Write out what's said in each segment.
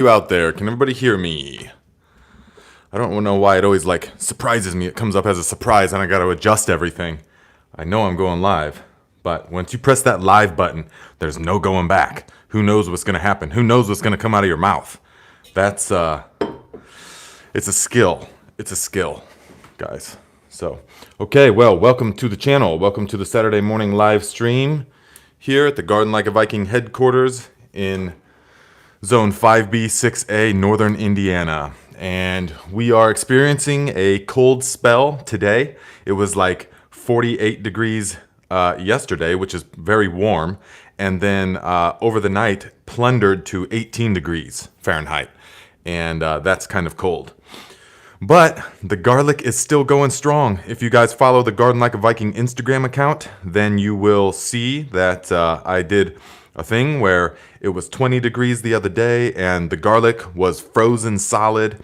You out there, can everybody hear me? I don't know why it always like surprises me. It comes up as a surprise and I gotta adjust everything. I know I'm going live, but once you press that live button, there's no going back. Who knows what's gonna happen? Who knows what's gonna come out of your mouth? That's it's a skill. It's a skill, guys. So, okay, well, welcome to the channel. Welcome to the Saturday morning live stream here at the Garden Like a Viking headquarters in Zone 5B 6A, Northern Indiana. And we are experiencing a cold spell today. It was like 48 degrees yesterday, which is very warm. And then over the night, plundered to 18 degrees Fahrenheit. And that's kind of cold. But the garlic is still going strong. If you guys follow the Garden Like a Viking Instagram account, then you will see that I did a thing where it was 20 degrees the other day and the garlic was frozen solid.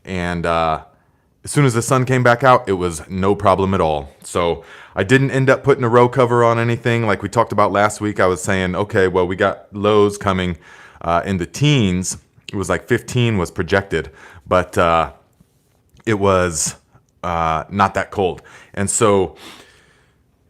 And as soon as the sun came back out, it was no problem at all. So I didn't end up putting a row cover on anything like we talked about last week. I was saying, okay, well, we got lows coming in the teens. It was like 15 was projected, but it was not that cold. And so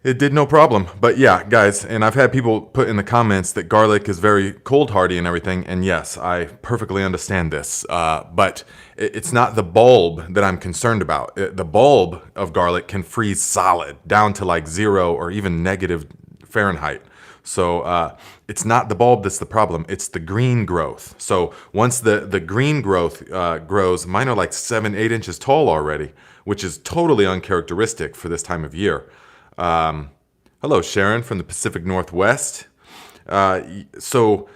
it did no problem. But yeah, guys, and I've had people put in the comments that garlic is very cold hardy and everything. And yes, I perfectly understand this. But it's not the bulb that I'm concerned about. The bulb of garlic can freeze solid down to like 0 or even negative Fahrenheit. So it's not the bulb that's the problem. It's the green growth. So once the green growth grows, mine are like 7-8 inches tall already, which is totally uncharacteristic for this time of year. Hello, Sharon from the Pacific Northwest. So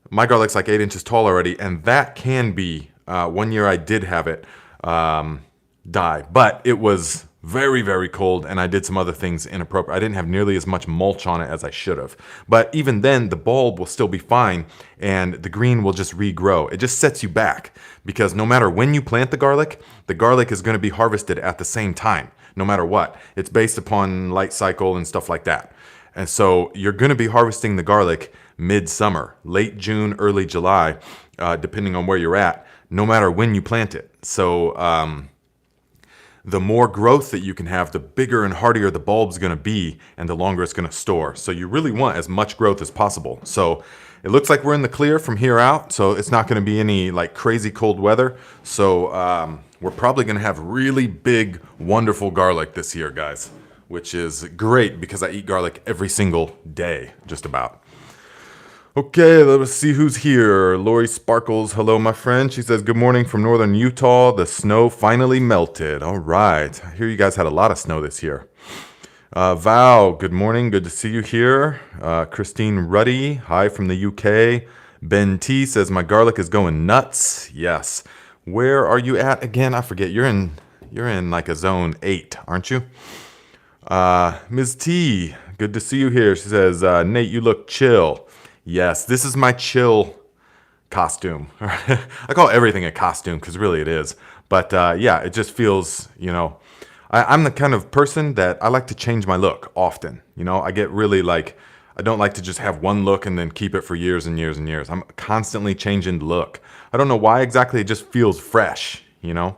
my garlic's like 8 inches tall already, and that can be, one year I did have it die, but it was very, very cold, and I did some other things inappropriate. I didn't have nearly as much mulch on it as I should have. But even then, the bulb will still be fine, and the green will just regrow. It just sets you back, because no matter when you plant the garlic is going to be harvested at the same time, no matter what. It's based upon light cycle and stuff like that. And so you're going to be harvesting the garlic mid-summer, late June, early July, depending on where you're at, no matter when you plant it. So the more growth that you can have, the bigger and hardier the bulb's going to be, and the longer it's going to store. So you really want as much growth as possible. So it looks like we're in the clear from here out, so it's not going to be any like crazy cold weather. So we're probably going to have really big, wonderful garlic this year, guys, which is great because I eat garlic every single day, just about. Okay, let's see who's here. Lori Sparkles, hello, my friend. She says, good morning from northern Utah. The snow finally melted. All right. I hear you guys had a lot of snow this year. Val, good morning. Good to see you here. Christine Ruddy, hi from the UK. Ben T says, my garlic is going nuts. Yes. Where are you at again? I forget. You're in like a zone 8, aren't you? Ms. T, good to see you here. She says, Nate, you look chill. Yes, this is my chill costume. I call everything a costume because really it is. But yeah, it just feels, you know, I'm the kind of person that I like to change my look often. You know, I get really like, I don't like to just have one look and then keep it for years and years and years. I'm constantly changing the look. I don't know why exactly, it just feels fresh, you know?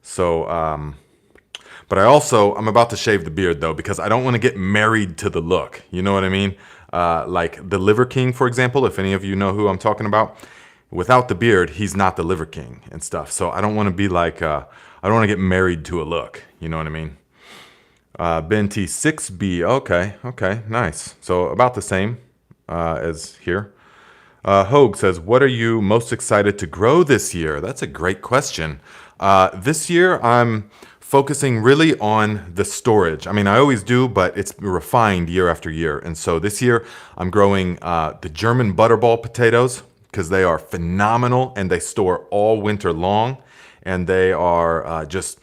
So, but I'm about to shave the beard though, because I don't want to get married to the look. You know what I mean? Like the Liver King, for example, if any of you know who I'm talking about, without the beard, he's not the Liver King and stuff. So I don't want to be like, I don't want to get married to a look. You know what I mean? Ben T6B, okay, nice. So about the same as here. Hogue says, what are you most excited to grow this year? That's a great question. This year, I'm focusing really on the storage. I mean, I always do, but it's refined year after year. And so this year, I'm growing the German butterball potatoes because they are phenomenal and they store all winter long. And they are just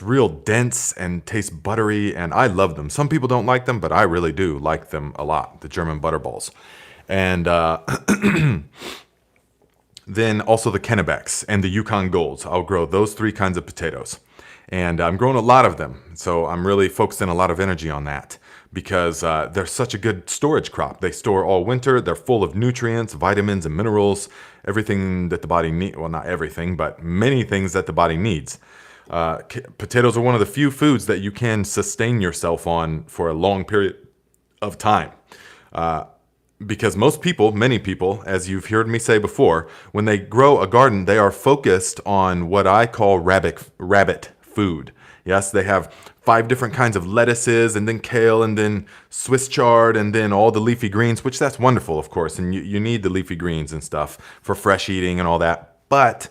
real dense and taste buttery, and I love them. Some people don't like them, but I really do like them a lot, the German butterballs. And then also the Kennebecks and the Yukon Golds. I'll grow those 3 kinds of potatoes. And I'm growing a lot of them, so I'm really focusing a lot of energy on that. because they're such a good storage crop. They store all winter. They're full of nutrients, vitamins, and minerals, everything that the body needs. Well, not everything, but many things that the body needs. Potatoes are one of the few foods that you can sustain yourself on for a long period of time. Because most people, many people, as you've heard me say before, when they grow a garden, they are focused on what I call rabbit food. Yes, they have 5 different kinds of lettuces, and then kale, and then Swiss chard, and then all the leafy greens, which that's wonderful, of course, and you need the leafy greens and stuff for fresh eating and all that. But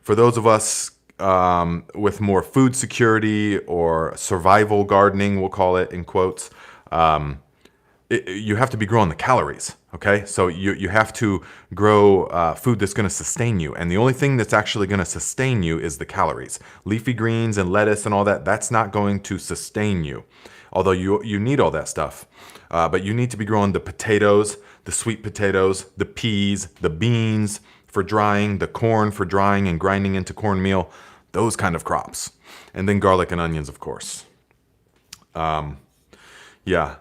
for those of us with more food security or survival gardening, we'll call it in quotes, you have to be growing the calories, okay? So you have to grow food that's going to sustain you. And the only thing that's actually going to sustain you is the calories. Leafy greens and lettuce and all that, that's not going to sustain you. Although you need all that stuff. But you need to be growing the potatoes, the sweet potatoes, the peas, the beans for drying, the corn for drying and grinding into cornmeal, those kind of crops. And then garlic and onions, of course. Yeah.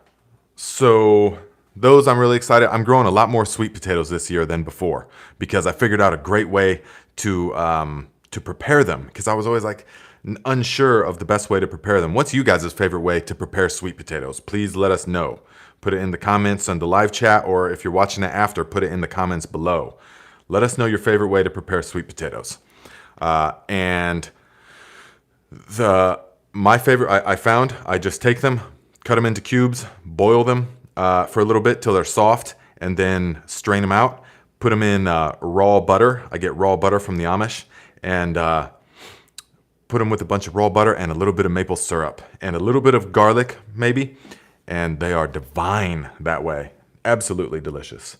So those I'm really excited. I'm growing a lot more sweet potatoes this year than before because I figured out a great way to prepare them, because I was always like unsure of the best way to prepare them. What's you guys' favorite way to prepare sweet potatoes? Please let us know. Put it in the comments on the live chat, or if you're watching it after, put it in the comments below. Let us know your favorite way to prepare sweet potatoes. And my favorite, I just take them, cut them into cubes, boil them for a little bit till they're soft, and then strain them out. Put them in raw butter. I get raw butter from the Amish, and put them with a bunch of raw butter and a little bit of maple syrup and a little bit of garlic, maybe, and they are divine that way. Absolutely delicious.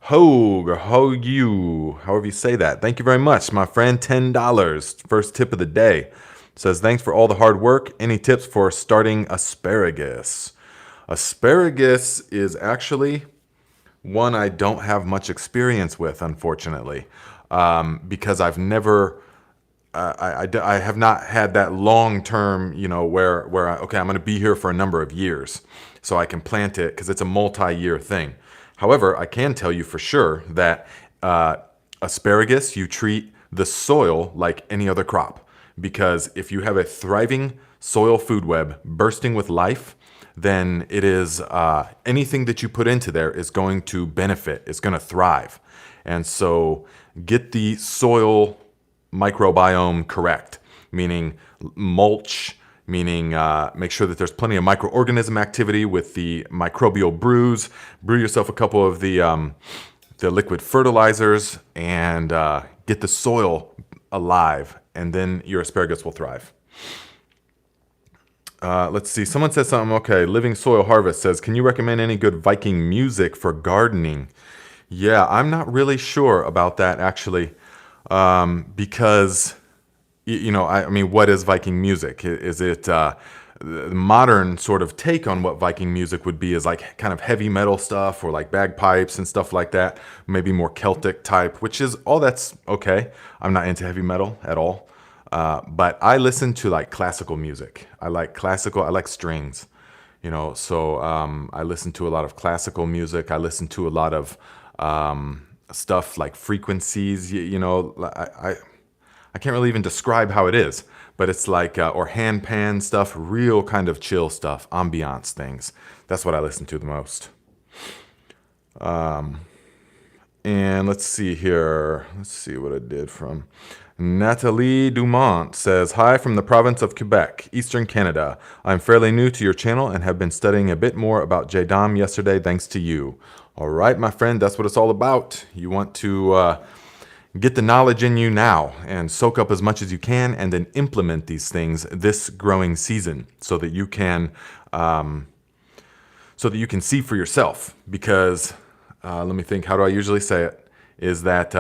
However you say that. Thank you very much, my friend. $10, first tip of the day. Says, thanks for all the hard work. Any tips for starting asparagus? Asparagus is actually one I don't have much experience with, unfortunately, because I've never, I have not had that long term, where I'm going to be here for a number of years, so I can plant it because it's a multi-year thing. However, I can tell you for sure that asparagus, you treat the soil like any other crop. Because if you have a thriving soil food web bursting with life, then it is anything that you put into there is going to benefit. It's going to thrive. And so get the soil microbiome correct, meaning mulch, meaning make sure that there's plenty of microorganism activity with the microbial brews. Brew yourself a couple of the liquid fertilizers and get the soil alive, and then your asparagus will thrive. Let's see. Someone said something. Okay, Living Soil Harvest says, can you recommend any good Viking music for gardening? Yeah, I'm not really sure about that, actually, because, I mean, what is Viking music? Is it the modern sort of take on what Viking music would be is like kind of heavy metal stuff, or like bagpipes and stuff like that, maybe more Celtic type, which is all that's okay. I'm not into heavy metal at all. But I listen to like classical music. I like strings, so I listen to a lot of classical music. I listen to a lot of stuff like frequencies, I can't really even describe how it is, but it's like, or handpan stuff, real kind of chill stuff, ambiance things. That's what I listen to the most. And let's see here. Let's see what I did from Nathalie Dumont says, hi from the province of Quebec, Eastern Canada. I'm fairly new to your channel and have been studying a bit more about JADAM yesterday thanks to you. All right, my friend, that's what it's all about. You want to get the knowledge in you now and soak up as much as you can, and then implement these things this growing season so that you can see for yourself. Because let me think, how do I usually say it? Is that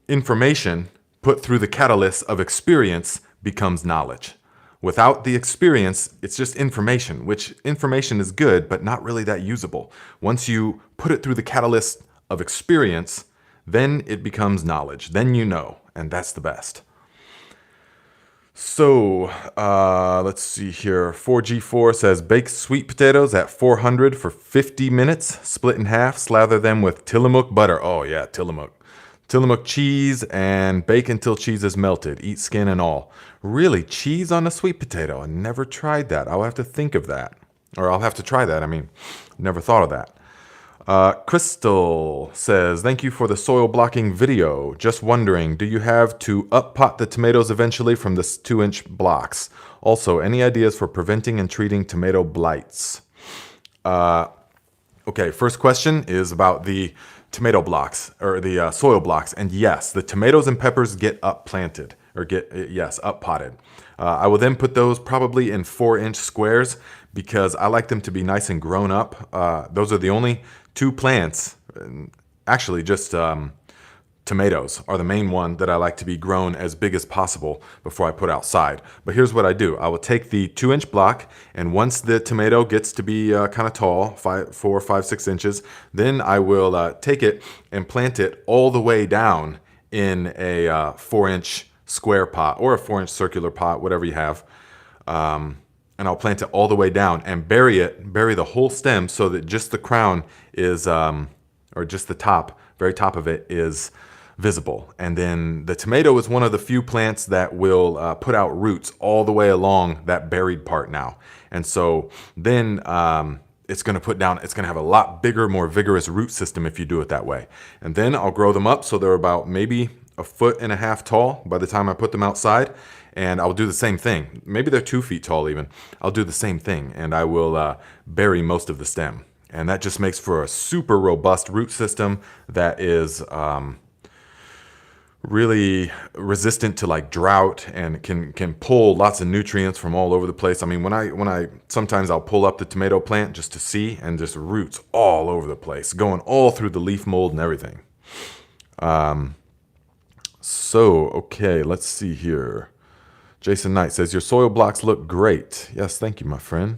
information put through the catalyst of experience becomes knowledge. Without the experience, it's just information, which information is good, but not really that usable. Once you put it through the catalyst of experience, then it becomes knowledge. Then you know, and that's the best. So, let's see here. 4G4 says bake sweet potatoes at 400 for 50 minutes, split in half, slather them with Tillamook butter. Oh yeah, Tillamook. Tillamook cheese and bake until cheese is melted. Eat skin and all. Really, cheese on a sweet potato? I never tried that. I'll have to think of that. Or I'll have to try that. I mean, never thought of that. Crystal says, thank you for the soil blocking video. Just wondering, do you have to up pot the tomatoes eventually from this 2-inch blocks? Also, any ideas for preventing and treating tomato blights? Okay, first question is about the tomato blocks or the soil blocks. And yes, the tomatoes and peppers get up planted or up potted. I will then put those probably in 4-inch squares because I like them to be nice and grown up. Those are the only two plants, actually just tomatoes are the main one that I like to be grown as big as possible before I put outside. But here's what I do. I will take the 2-inch block, and once the tomato gets to be kind of tall, 4, 5, 6 inches, then I will take it and plant it all the way down in a 4-inch square pot or a 4-inch circular pot, whatever you have. And I'll plant it all the way down and bury the whole stem so that just the crown is, or just the top, very top of it is visible. And then the tomato is one of the few plants that will put out roots all the way along that buried part now. And so then it's going to have a lot bigger, more vigorous root system if you do it that way. And then I'll grow them up so they're about maybe 1.5 feet tall by the time I put them outside. And I'll do the same thing. Maybe they're 2 feet tall even. I'll do the same thing, and I will bury most of the stem. And that just makes for a super robust root system that is really resistant to like drought and can pull lots of nutrients from all over the place. I mean, sometimes I'll pull up the tomato plant just to see, and just roots all over the place, going all through the leaf mold and everything. So, okay, let's see here. Jason Knight says, your soil blocks look great. Yes, thank you, my friend.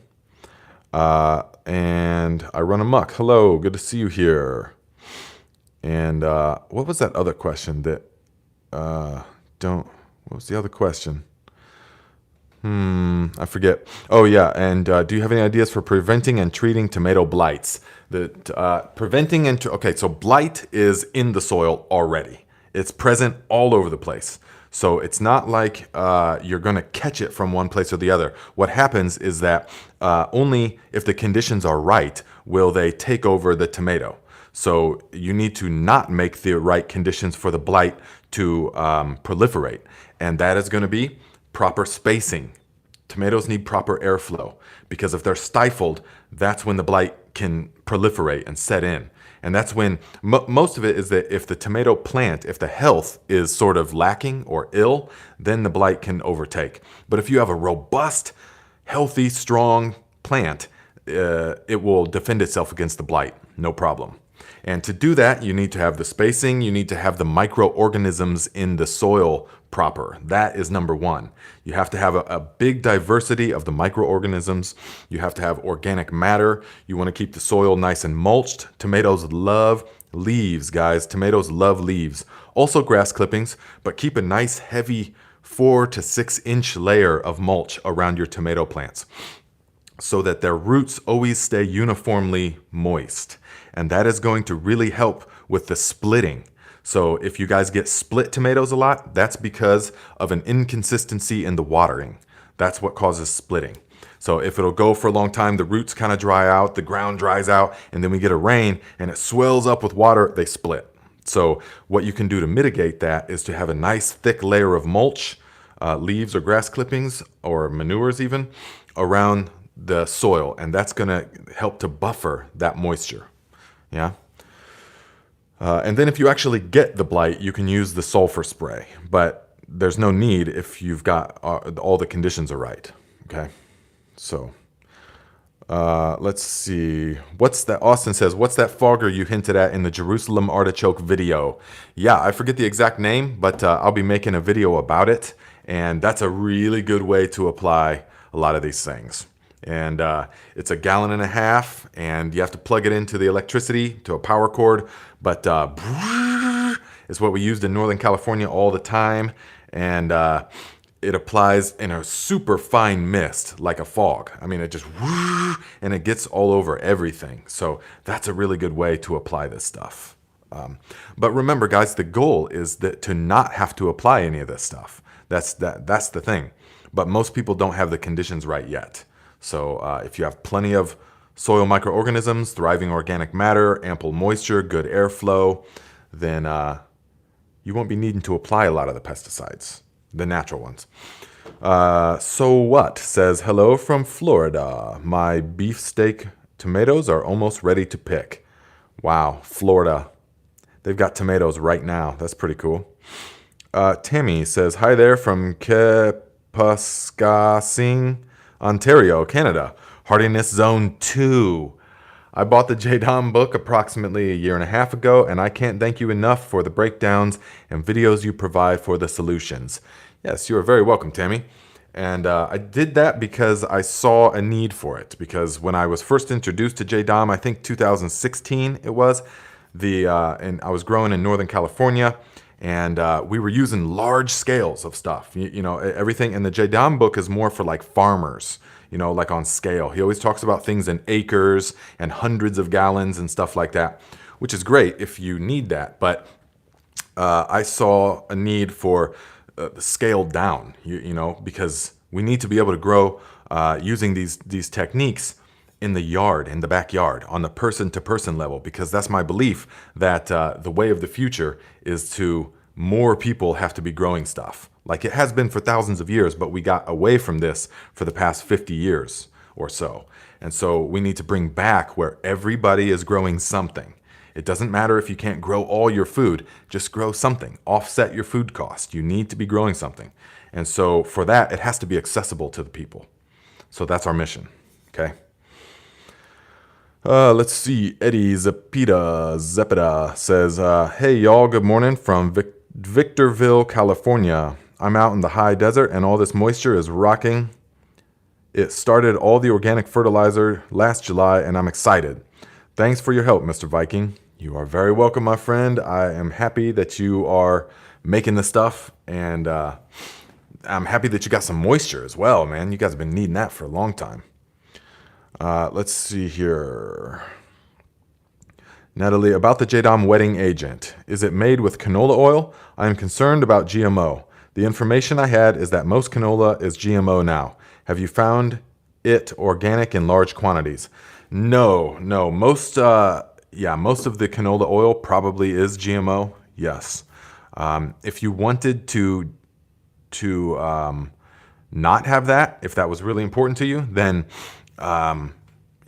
And I run amok. Hello, good to see you here. And what was that other question that, what was the other question? I forget. Oh yeah, and do you have any ideas for preventing and treating tomato blights? Okay, so blight is in the soil already. It's present all over the place. So it's not like you're going to catch it from one place or the other. What happens is that only if the conditions are right will they take over the tomato. So you need to not make the right conditions for the blight to proliferate. And that is going to be proper spacing. Tomatoes need proper airflow because if they're stifled, that's when the blight can proliferate and set in. And that's when most of it is that if the tomato plant, if the health is sort of lacking or ill, then the blight can overtake. But if you have a robust, healthy, strong plant, it will defend itself against the blight, no problem. And to do that, you need to have the spacing, you need to have the microorganisms in the soil proper. That is number one. You have to have a big diversity of the microorganisms. You have to have organic matter. You want to keep the soil nice and mulched. Tomatoes love leaves, guys. Tomatoes love leaves. Also grass clippings, but keep a nice heavy 4 to 6 inch layer of mulch around your tomato plants so that their roots always stay uniformly moist. And that is going to really help with the splitting. So if you guys get split tomatoes a lot, that's because of an inconsistency in the watering. That's what causes splitting. So if it'll go for a long time, the roots kind of dry out, the ground dries out, and then we get a rain and it swells up with water, they split. So what you can do to mitigate that is to have a nice thick layer of mulch, leaves or grass clippings or manures even, around the soil. And that's going to help to buffer that moisture. Yeah. And then if you actually get the blight, you can use the sulfur spray, but there's no need if you've got all the conditions are right. Okay. So let's see. What's that? Austin says, what's that fogger you hinted at in the Jerusalem artichoke video? Yeah, I forget the exact name, but I'll be making a video about it. And that's a really good way to apply a lot of these things. And it's 1.5 gallons, and you have to plug it into the electricity to a power cord. But it's what we used in Northern California all the time. And it applies in a super fine mist, like a fog. I mean, it just and it gets all over everything. So that's a really good way to apply this stuff. But remember, guys, the goal is that to not have to apply any of this stuff. That's the thing. But most people don't have the conditions right yet. So if you have plenty of soil microorganisms, thriving organic matter, ample moisture, good airflow, then you won't be needing to apply a lot of the pesticides, the natural ones. So what says, hello from Florida. My beefsteak tomatoes are almost ready to pick. Wow, Florida. They've got tomatoes right now. That's pretty cool. Tammy says, hi there from Kepuskasing, Ontario, Canada. Hardiness Zone 2. I bought the JADAM book approximately a year and a half ago, and I can't thank you enough for the breakdowns and videos you provide for the solutions. Yes, you are very welcome, Tammy. And I did that because I saw a need for it. Because when I was first introduced to JADAM, I think 2016 it was, and I was growing in Northern California, and we were using large scales of stuff. You know, everything. And the JADAM book is more for like farmers. You know, like on scale. He always talks about things in acres and hundreds of gallons and stuff like that, which is great if you need that. But I saw a need for scaled down, you know, because we need to be able to grow using these techniques in the yard, in the backyard, on the person-to-person level, because that's my belief that the way of the future is to more people have to be growing stuff. Like it has been for thousands of years, but we got away from this for the past 50 years or so. And so we need to bring back where everybody is growing something. It doesn't matter if you can't grow all your food, just grow something. Offset your food cost. You need to be growing something. And so for that, it has to be accessible to the people. So that's our mission, okay? Let's see. Eddie Zepeda says, hey y'all, good morning from Victorville, California. I'm out in the high desert and all this moisture is rocking. It started all the organic fertilizer last July and I'm excited. Thanks for your help, Mr. Viking. You are very welcome, my friend. I am happy that you are making the stuff, and I'm happy that you got some moisture as well, man. You guys have been needing that for a long time. Let's see here. Natalie, about the JADAM wetting agent. Is it made with canola oil? I am concerned about GMO. The information I had is that most canola is GMO now. Have you found it organic in large quantities? No. Most of the canola oil probably is GMO. Yes. If you wanted to not have that, if that was really important to you, then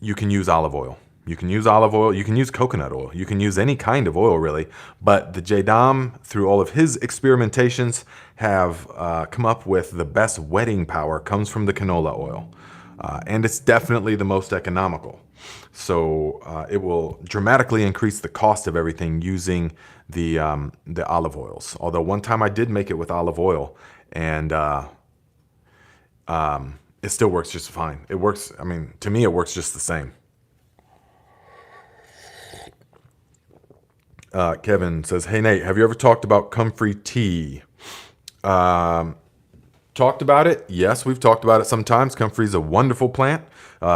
you can use olive oil. You can use olive oil. You can use coconut oil. You can use any kind of oil, really. But the JADAM, through all of his experimentations, have come up with the best wetting power comes from the canola oil. And it's definitely the most economical. So it will dramatically increase the cost of everything using the olive oils. Although one time I did make it with olive oil, and it still works just fine. It works, I mean, to me it works just the same. Kevin says, hey Nate, have you ever talked about comfrey tea? Talked about it? Yes, we've talked about it sometimes. Comfrey is a wonderful plant,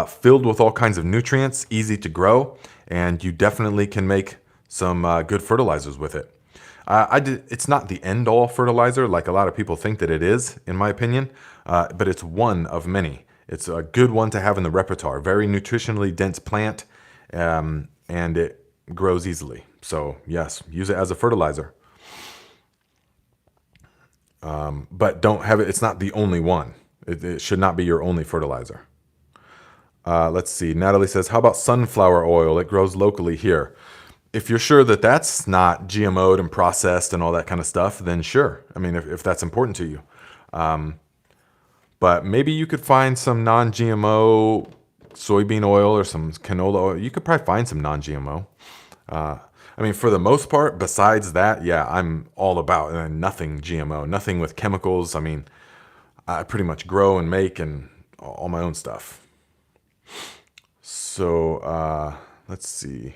filled with all kinds of nutrients, easy to grow, and you definitely can make some good fertilizers with it. It's not the end-all fertilizer like a lot of people think that it is, in my opinion, but it's one of many. It's a good one to have in the repertoire. Very nutritionally dense plant, and it grows easily. So yes, use it as a fertilizer. But don't have it. It's not the only one. It should not be your only fertilizer. Let's see. Natalie says, how about sunflower oil? It grows locally here. If you're sure that that's not GMO'd and processed and all that kind of stuff, then sure. I mean, if that's important to you. But maybe you could find some non-GMO soybean oil or some canola oil. You could probably find some non-GMO. I mean, for the most part, besides that, yeah, I'm all about nothing GMO, nothing with chemicals. I mean, I pretty much grow and make and all my own stuff. So let's see.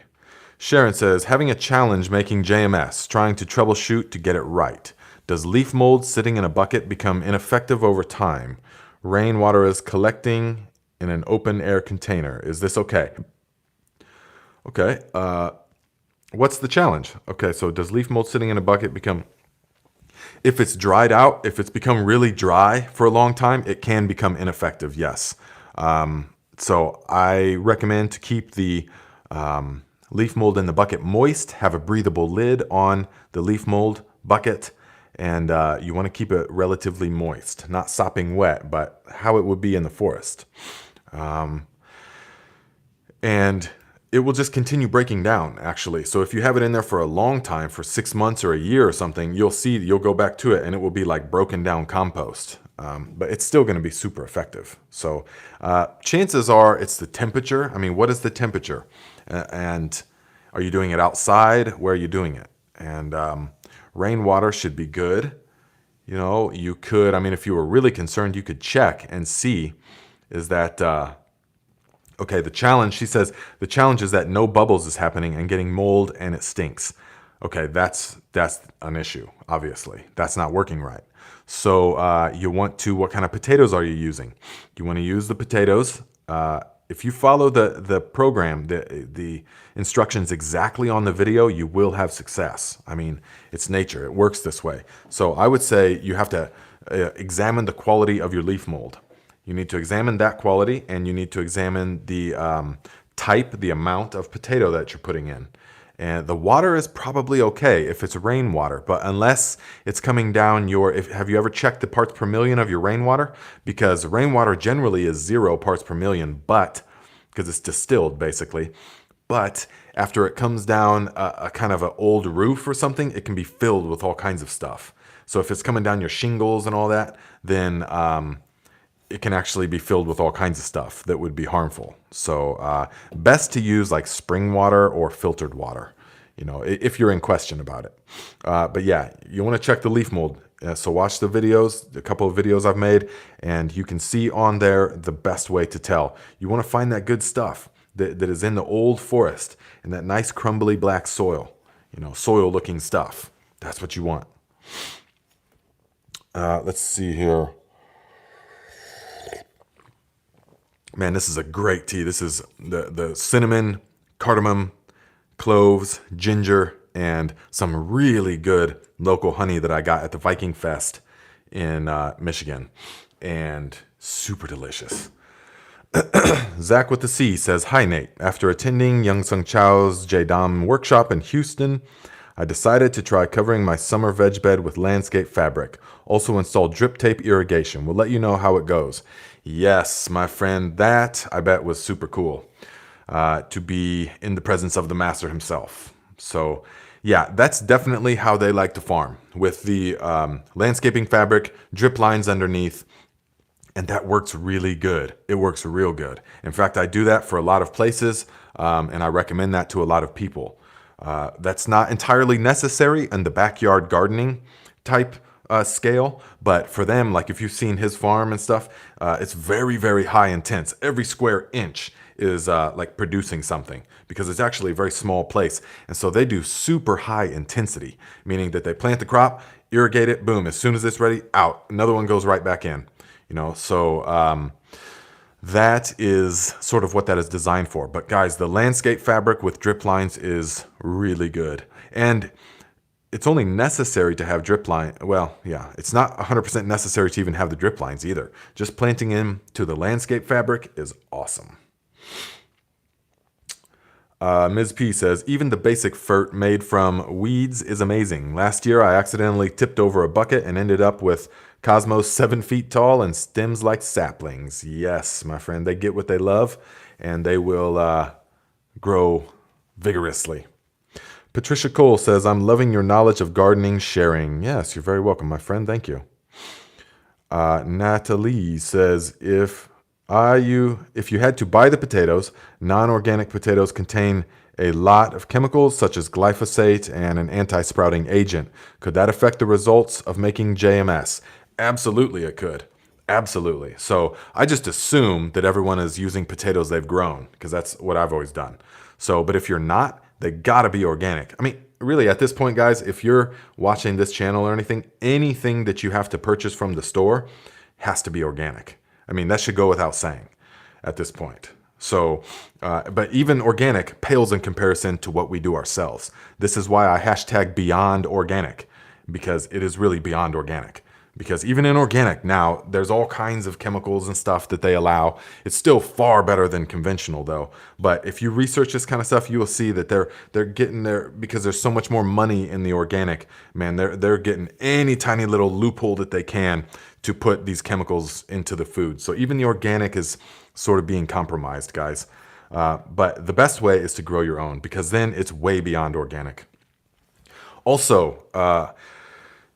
Sharon says, having a challenge making JMS, trying to troubleshoot to get it right. Does leaf mold sitting in a bucket become ineffective over time? Rainwater is collecting in an open air container. Is this okay? Okay. What's the challenge? Okay, so does leaf mold sitting in a bucket become... If it's dried out, if it's become really dry for a long time, it can become ineffective, yes. So I recommend to keep the leaf mold in the bucket moist, have a breathable lid on the leaf mold bucket, and you want to keep it relatively moist, not sopping wet, but how it would be in the forest. And it will just continue breaking down, actually. So if you have it in there for a long time, for 6 months or a year or something, you'll go back to it and it will be like broken down compost. But it's still going to be super effective. So chances are it's the temperature. I mean, what is the temperature? And are you doing it outside? Where are you doing it? And rainwater should be good. You know, you could, I mean, if you were really concerned, you could check and see, is that... Okay, the challenge, she says, the challenge is that no bubbles is happening and getting mold and it stinks. Okay, that's an issue, obviously. That's not working right. So you want to, what kind of potatoes are you using? You want to use the potatoes. If you follow the program, the instructions exactly on the video, you will have success. I mean, it's nature. It works this way. So I would say you have to examine the quality of your leaf mold. You need to examine that quality, and you need to examine the type, the amount of potato that you're putting in. And the water is probably okay if it's rainwater, but unless it's coming down have you ever checked the parts per million of your rainwater? Because rainwater generally is 0 parts per million, but, because it's distilled basically, but after it comes down a kind of an old roof or something, it can be filled with all kinds of stuff. So if it's coming down your shingles and all that, then it can actually be filled with all kinds of stuff that would be harmful. So best to use like spring water or filtered water, you know, if you're in question about it. But yeah, you want to check the leaf mold. So watch the videos, a couple of videos I've made, and you can see on there the best way to tell. You want to find that good stuff that is in the old forest and that nice crumbly black soil, you know, soil looking stuff. That's what you want. Let's see here. Man, this is a great tea. This is the cinnamon, cardamom, cloves, ginger, and some really good local honey that I got at the Viking Fest in Michigan. And super delicious. Zach with the C says, "Hi Nate, after attending Young Sung Chow's JADAM workshop in Houston, I decided to try covering my summer veg bed with landscape fabric. Also installed drip tape irrigation. We'll let you know how it goes." Yes, my friend, that I bet was super cool to be in the presence of the master himself. So yeah, that's definitely how they like to farm, with the landscaping fabric, drip lines underneath, and that works really good. It works real good. In fact, I do that for a lot of places, and I recommend that to a lot of people. That's not entirely necessary in the backyard gardening type scale, but for them, like if you've seen his farm and stuff, it's very, very high intense. Every square inch is like producing something, because it's actually a very small place. And so they do super high intensity, meaning that they plant the crop, irrigate it, boom, as soon as it's ready, out. Another one goes right back in, you know, so that is sort of what that is designed for. But guys, the landscape fabric with drip lines is really good. And it's only necessary to have drip line. Well, yeah, it's not 100% necessary to even have the drip lines either. Just planting into the landscape fabric is awesome. Ms. P says, "Even the basic fert made from weeds is amazing. Last year, I accidentally tipped over a bucket and ended up with cosmos 7 feet tall and stems like saplings." Yes, my friend, they get what they love, and they will grow vigorously. Patricia Cole says, "I'm loving your knowledge of gardening sharing." Yes, you're very welcome, my friend. Thank you. Natalie says, if you had to buy the potatoes, non-organic potatoes contain a lot of chemicals such as glyphosate and an anti-sprouting agent. Could that affect the results of making JMS? Absolutely it could. Absolutely. So I just assume that everyone is using potatoes they've grown, because that's what I've always done. So, but if you're not, they gotta be organic. I mean, really at this point, guys, if you're watching this channel or anything that you have to purchase from the store has to be organic. I mean, that should go without saying at this point. So, but even organic pales in comparison to what we do ourselves. This is why I hashtag beyond organic, because it is really beyond organic. Because even in organic now, there's all kinds of chemicals and stuff that they allow. It's still far better than conventional though. But if you research this kind of stuff, you will see that they're getting there because there's so much more money in the organic. Man, they're getting any tiny little loophole that they can to put these chemicals into the food. So even the organic is sort of being compromised, guys. But the best way is to grow your own, because then it's way beyond organic. Also,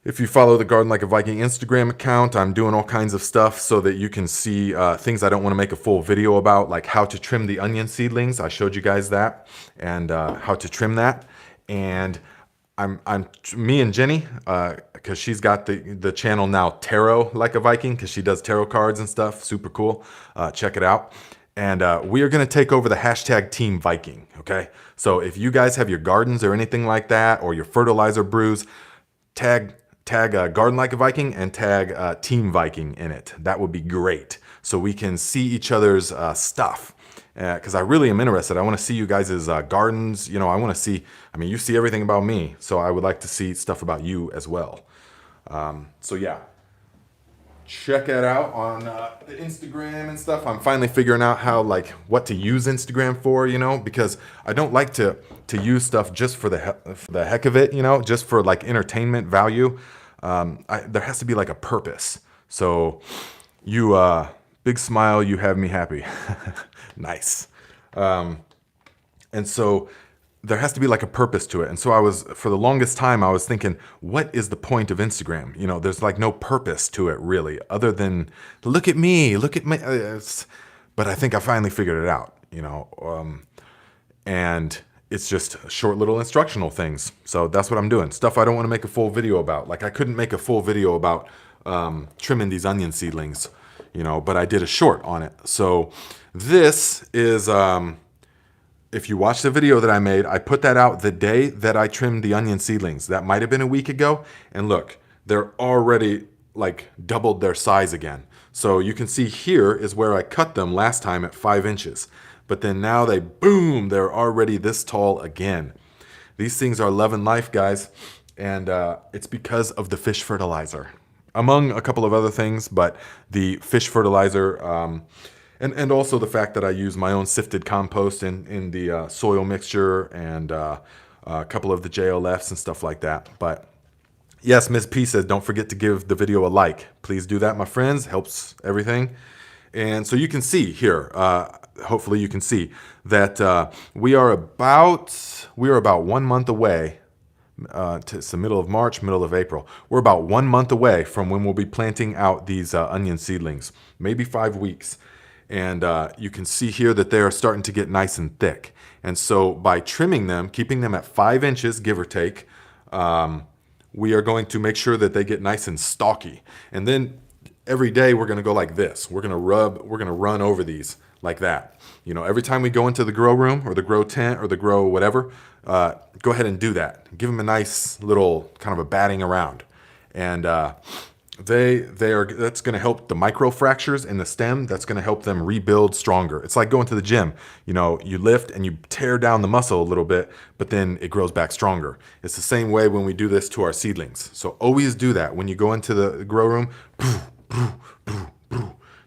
if you follow the Garden Like a Viking Instagram account, I'm doing all kinds of stuff so that you can see things I don't want to make a full video about, like how to trim the onion seedlings. I showed you guys that, and how to trim that. And me and Jenny, because she's got the channel now Tarot Like a Viking, because she does tarot cards and stuff. Super cool. Check it out. And we are going to take over the hashtag Team Viking. Okay. So if you guys have your gardens or anything like that, or your fertilizer brews, tag Garden Like a Viking and tag Team Viking in it. That would be great. So we can see each other's stuff. Because I really am interested. I want to see you guys' gardens. You know, I want to see, I mean, you see everything about me. So I would like to see stuff about you as well. So yeah, check that out on the Instagram and stuff. I'm finally figuring out how, like, what to use Instagram for, you know, because I don't like to use stuff just for the heck of it, you know, just for like entertainment value. There has to be like a purpose. So you, big smile, you have me happy. Nice. And so there has to be like a purpose to it. And so for the longest time, I was thinking, what is the point of Instagram? You know, there's like no purpose to it really, other than look at me, look at my, but I think I finally figured it out, you know, and it's just short little instructional things. So that's what I'm doing. Stuff I don't want to make a full video about. Like I couldn't make a full video about trimming these onion seedlings, you know, but I did a short on it. So this is, if you watch the video that I made, I put that out the day that I trimmed the onion seedlings. That might have been a week ago. And look, they're already like doubled their size again. So you can see here is where I cut them last time at 5 inches. But then now boom, they're already this tall again. These things are loving life, guys. And it's because of the fish fertilizer, among a couple of other things, but the fish fertilizer, and also the fact that I use my own sifted compost in the soil mixture, and a couple of the JLFs and stuff like that. But yes, Ms. P says, don't forget to give the video a like. Please do that, my friends. Helps everything. And so you can see here, hopefully you can see that we are about 1 month away. It's the middle of March, middle of April. We're about 1 month away from when we'll be planting out these onion seedlings, maybe 5 weeks. And you can see here that they're starting to get nice and thick. And so by trimming them, keeping them at 5 inches, give or take, we are going to make sure that they get nice and stalky. And then every day we're going to go like this. We're going to run over these like that. You know, every time we go into the grow room or the grow tent or the grow whatever, go ahead and do that. Give them a nice little kind of a batting around. And that's going to help the micro fractures in the stem. That's going to help them rebuild stronger. It's like going to the gym. You know, you lift and you tear down the muscle a little bit, but then it grows back stronger. It's the same way when we do this to our seedlings. So always do that. When you go into the grow room,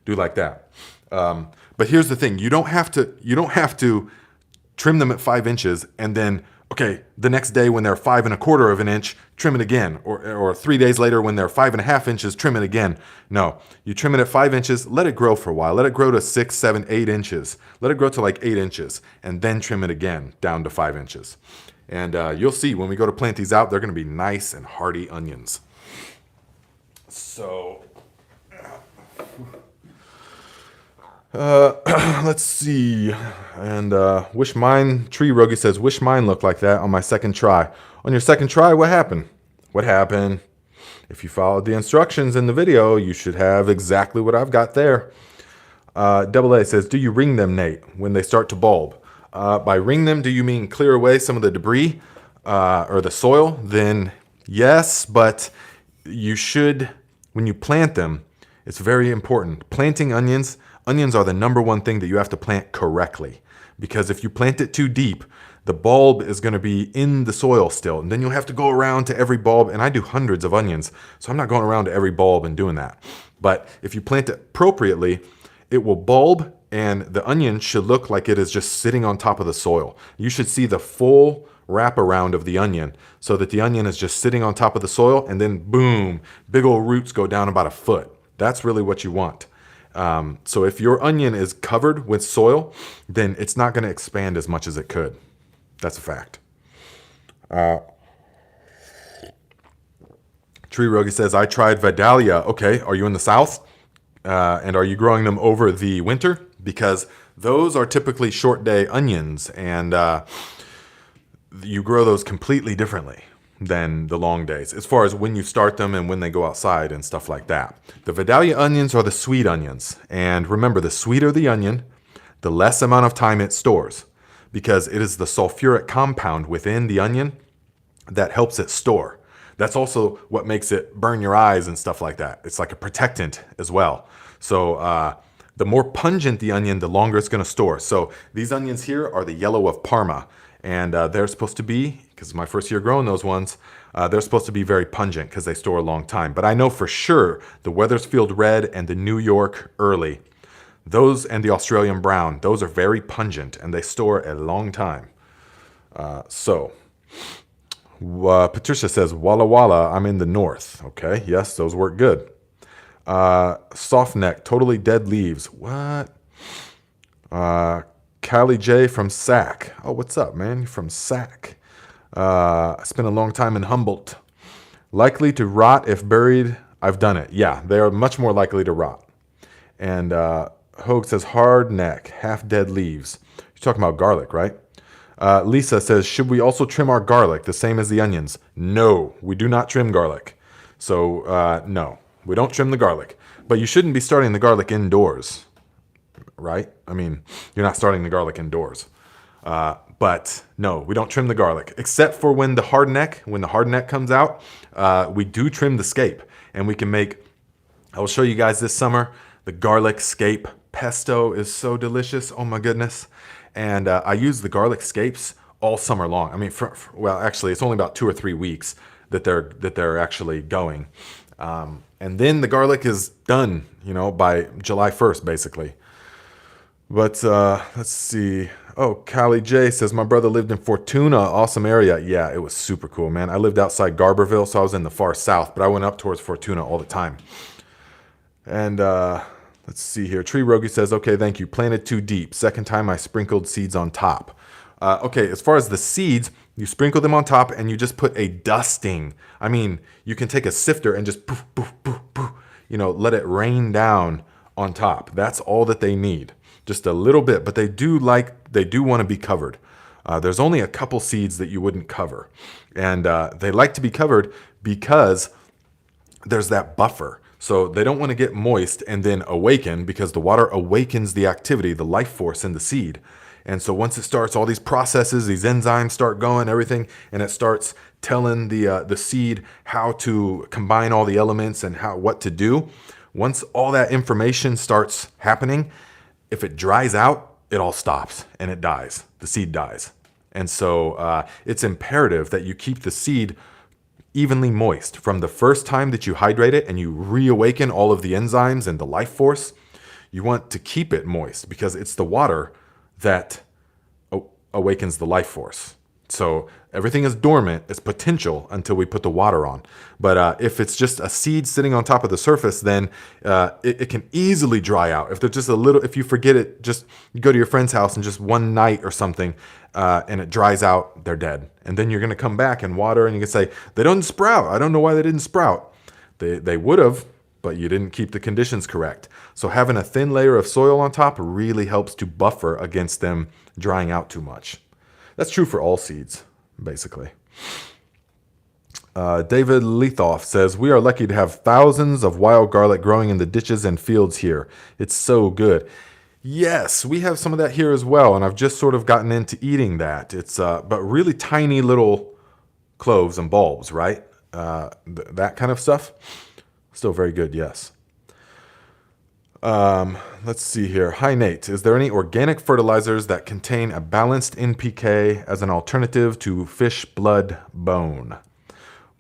do like that. But here's the thing. You don't have to trim them at 5 inches and then, okay, the next day when they're 5 1/4 of an inch, trim it again. Or 3 days later when they're 5 1/2 inches, trim it again. No, you trim it at 5 inches, let it grow for a while. Let it grow to 6, 7, 8 inches. Let it grow to like 8 inches and then trim it again down to 5 inches. And you'll see when we go to plant these out, they're going to be nice and hearty onions. So let's see. And wish mine, Tree Rogie says, wish mine looked like that on my second try. On your second try, what happened? What happened? If you followed the instructions in the video, you should have exactly what I've got there. Double A says, do you ring them, Nate, when they start to bulb? By ring them, do you mean clear away some of the debris? or the soil, then yes, but you should, when you plant them, it's very important. Planting onions are the number one thing that you have to plant correctly. Because if you plant it too deep, the bulb is going to be in the soil still. And then you'll have to go around to every bulb. And I do hundreds of onions, so I'm not going around to every bulb and doing that. But if you plant it appropriately, it will bulb, and the onion should look like it is just sitting on top of the soil. You should see the full wraparound of the onion so that the onion is just sitting on top of the soil, and then boom, big old roots go down about a foot. That's really what you want. So if your onion is covered with soil, then it's not going to expand as much as it could. That's a fact. Tree Rogi says, I tried Vidalia. Okay, are you in the south? And are you growing them over the winter? Because those are typically short day onions, and you grow those completely differently than the long days, as far as when you start them and when they go outside and stuff like that. The Vidalia onions are the sweet onions. And remember, the sweeter the onion, the less amount of time it stores, because it is the sulfuric compound within the onion that helps it store. That's also what makes it burn your eyes and stuff like that. It's like a protectant as well. So the more pungent the onion, the longer it's going to store. So these onions here are the yellow of Parma. And they're supposed to be, because my first year growing those ones, they're supposed to be very pungent because they store a long time. But I know for sure the Wethersfield Red and the New York Early, those and the Australian Brown, those are very pungent and they store a long time. Patricia says, Walla Walla, I'm in the north. Okay, yes, those work good. Soft neck, totally dead leaves. What? Callie J from Sac. Oh, what's up, man? You're from Sac. I spent a long time in Humboldt. Likely to rot if buried. I've done it. Yeah, they are much more likely to rot. And Hogue says hard neck, half dead leaves. You're talking about garlic, right? Lisa says, should we also trim our garlic the same as the onions? No, we do not trim garlic. So no, we don't trim the garlic. But you shouldn't be starting the garlic indoors, right? I mean, you're not starting the garlic indoors. But no, we don't trim the garlic, except for when the hard neck comes out, we do trim the scape. And we can make, I will show you guys this summer, the garlic scape pesto is so delicious. Oh my goodness. And I use the garlic scapes all summer long. I mean, well, actually, it's only about 2 or 3 weeks that they're actually going. And then the garlic is done, by July 1st, basically. But let's see. Oh, Callie J says, my brother lived in Fortuna, awesome area. Yeah, it was super cool, man. I lived outside Garberville, so I was in the far south, but I went up towards Fortuna all the time. And let's see here. Tree Rogi says, okay, thank you. Planted too deep. Second time I sprinkled seeds on top. Okay, as far as the seeds, you sprinkle them on top and you just put a dusting. I mean, you can take a sifter and just poof, poof, poof, poof, let it rain down on top. That's all that they need. Just a little bit, but they do want to be covered. There's only a couple seeds that you wouldn't cover. And they like to be covered because there's that buffer. So they don't want to get moist and then awaken, because the water awakens the activity, the life force in the seed. And so once it starts, all these processes, these enzymes start going, everything, and it starts telling the seed how to combine all the elements and what to do. Once all that information starts happening, if it dries out, it all stops and it dies. The seed dies. And so it's imperative that you keep the seed evenly moist from the first time that you hydrate it and you reawaken all of the enzymes and the life force. You want to keep it moist because it's the water that awakens the life force. So everything is dormant, it's potential until we put the water on. But if it's just a seed sitting on top of the surface, then it can easily dry out. If there's just if you forget it, just go to your friend's house and just one night or something, and it dries out, they're dead. And then you're going to come back and water and you can say, they don't sprout. I don't know why they didn't sprout. They would have, but you didn't keep the conditions correct. So having a thin layer of soil on top really helps to buffer against them drying out too much. That's true for all seeds, basically. David Lethoff says, we are lucky to have thousands of wild garlic growing in the ditches and fields here. It's so good. Yes, we have some of that here as well, and I've just sort of gotten into eating that. It's but really tiny little cloves and bulbs, right? That kind of stuff. Still very good, yes. Let's see here. Hi, Nate. Is there any organic fertilizers that contain a balanced NPK as an alternative to fish blood bone?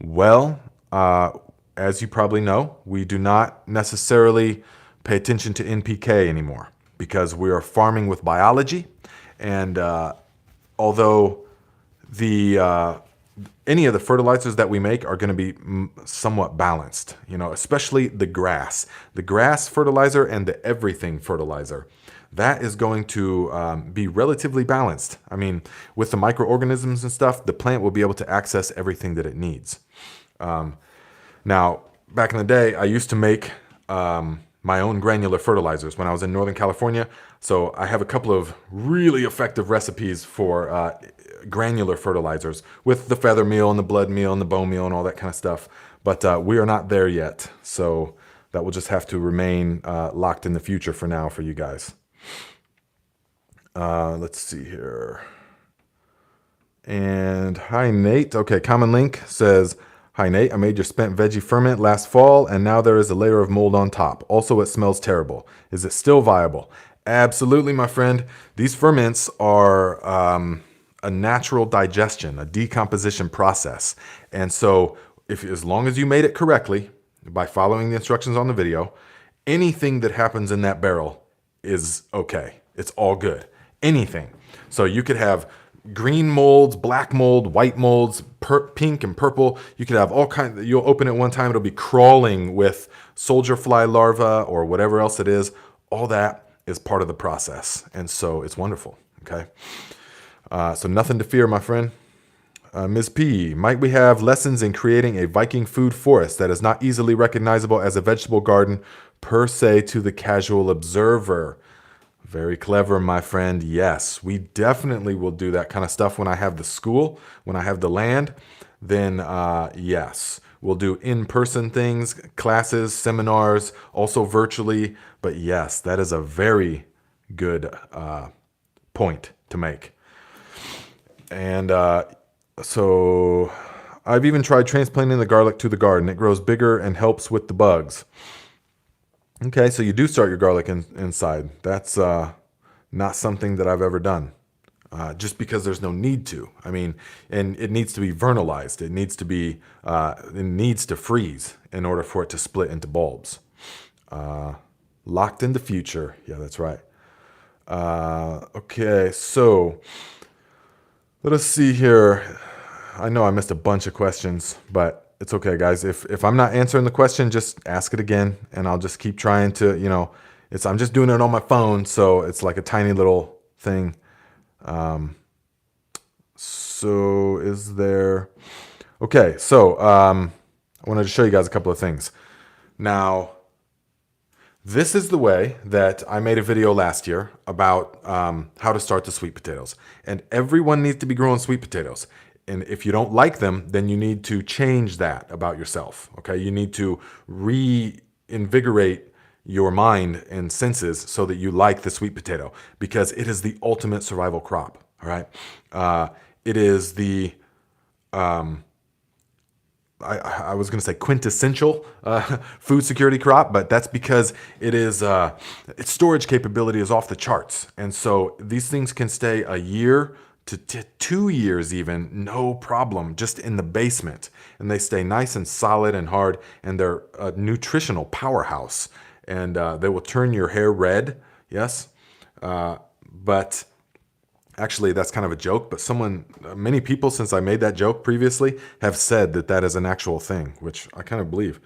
Well, as you probably know, we do not necessarily pay attention to NPK anymore because we are farming with biology. And although any of the fertilizers that we make are going to be somewhat balanced, especially the grass fertilizer and the everything fertilizer. That is going to be relatively balanced. I mean, with the microorganisms and stuff, the plant will be able to access everything that it needs. Now, back in the day, I used to make my own granular fertilizers when I was in Northern California. So I have a couple of really effective recipes for granular fertilizers with the feather meal and the blood meal and the bone meal and all that kind of stuff. But we are not there yet. So that will just have to remain locked in the future for now for you guys. Let's see here. And hi, Nate. Okay, Common Link says, hi, Nate. I made your spent veggie ferment last fall, and now there is a layer of mold on top. Also, it smells terrible. Is it still viable? Absolutely, my friend. These ferments are a natural digestion, a decomposition process. And so as long as you made it correctly by following the instructions on the video, anything that happens in that barrel is okay. It's all good. Anything. So you could have green molds, black mold, white molds, pink and purple. You could have all kinds. You'll open it one time, it'll be crawling with soldier fly larvae or whatever else it is. All that is part of the process. And so it's wonderful. Okay. So nothing to fear, my friend. Ms. P, might we have lessons in creating a Viking food forest that is not easily recognizable as a vegetable garden per se to the casual observer? Very clever, my friend. Yes, we definitely will do that kind of stuff when I have the school, when I have the land. Then yes, we'll do in-person things, classes, seminars, also virtually. But yes, that is a very good point to make. And so I've even tried transplanting the garlic to the garden. It grows bigger and helps with the bugs. Okay, so you do start your garlic inside. That's not something that I've ever done, just because there's no need to. I mean, and it needs to be vernalized. It needs to freeze in order for it to split into bulbs. Locked in the future. Yeah, that's right. Okay, so let us see here. I know I missed a bunch of questions, but it's okay, guys. If I'm not answering the question, just ask it again, and I'll just keep trying to, I'm just doing it on my phone, so it's like a tiny little thing. So is there... Okay, so I wanted to show you guys a couple of things. Now, this is the way that I made a video last year about how to start the sweet potatoes. And everyone needs to be growing sweet potatoes. And if you don't like them, then you need to change that about yourself. Okay, you need to reinvigorate your mind and senses so that you like the sweet potato, because it is the ultimate survival crop. All right, it is the I was going to say quintessential food security crop, but that's because it is its storage capability is off the charts, and so these things can stay a year to 2 years even, no problem, just in the basement. And they stay nice and solid and hard, and they're a nutritional powerhouse. And they will turn your hair red, yes. But actually, that's kind of a joke. But many people, since I made that joke previously, have said that that is an actual thing, which I kind of believe,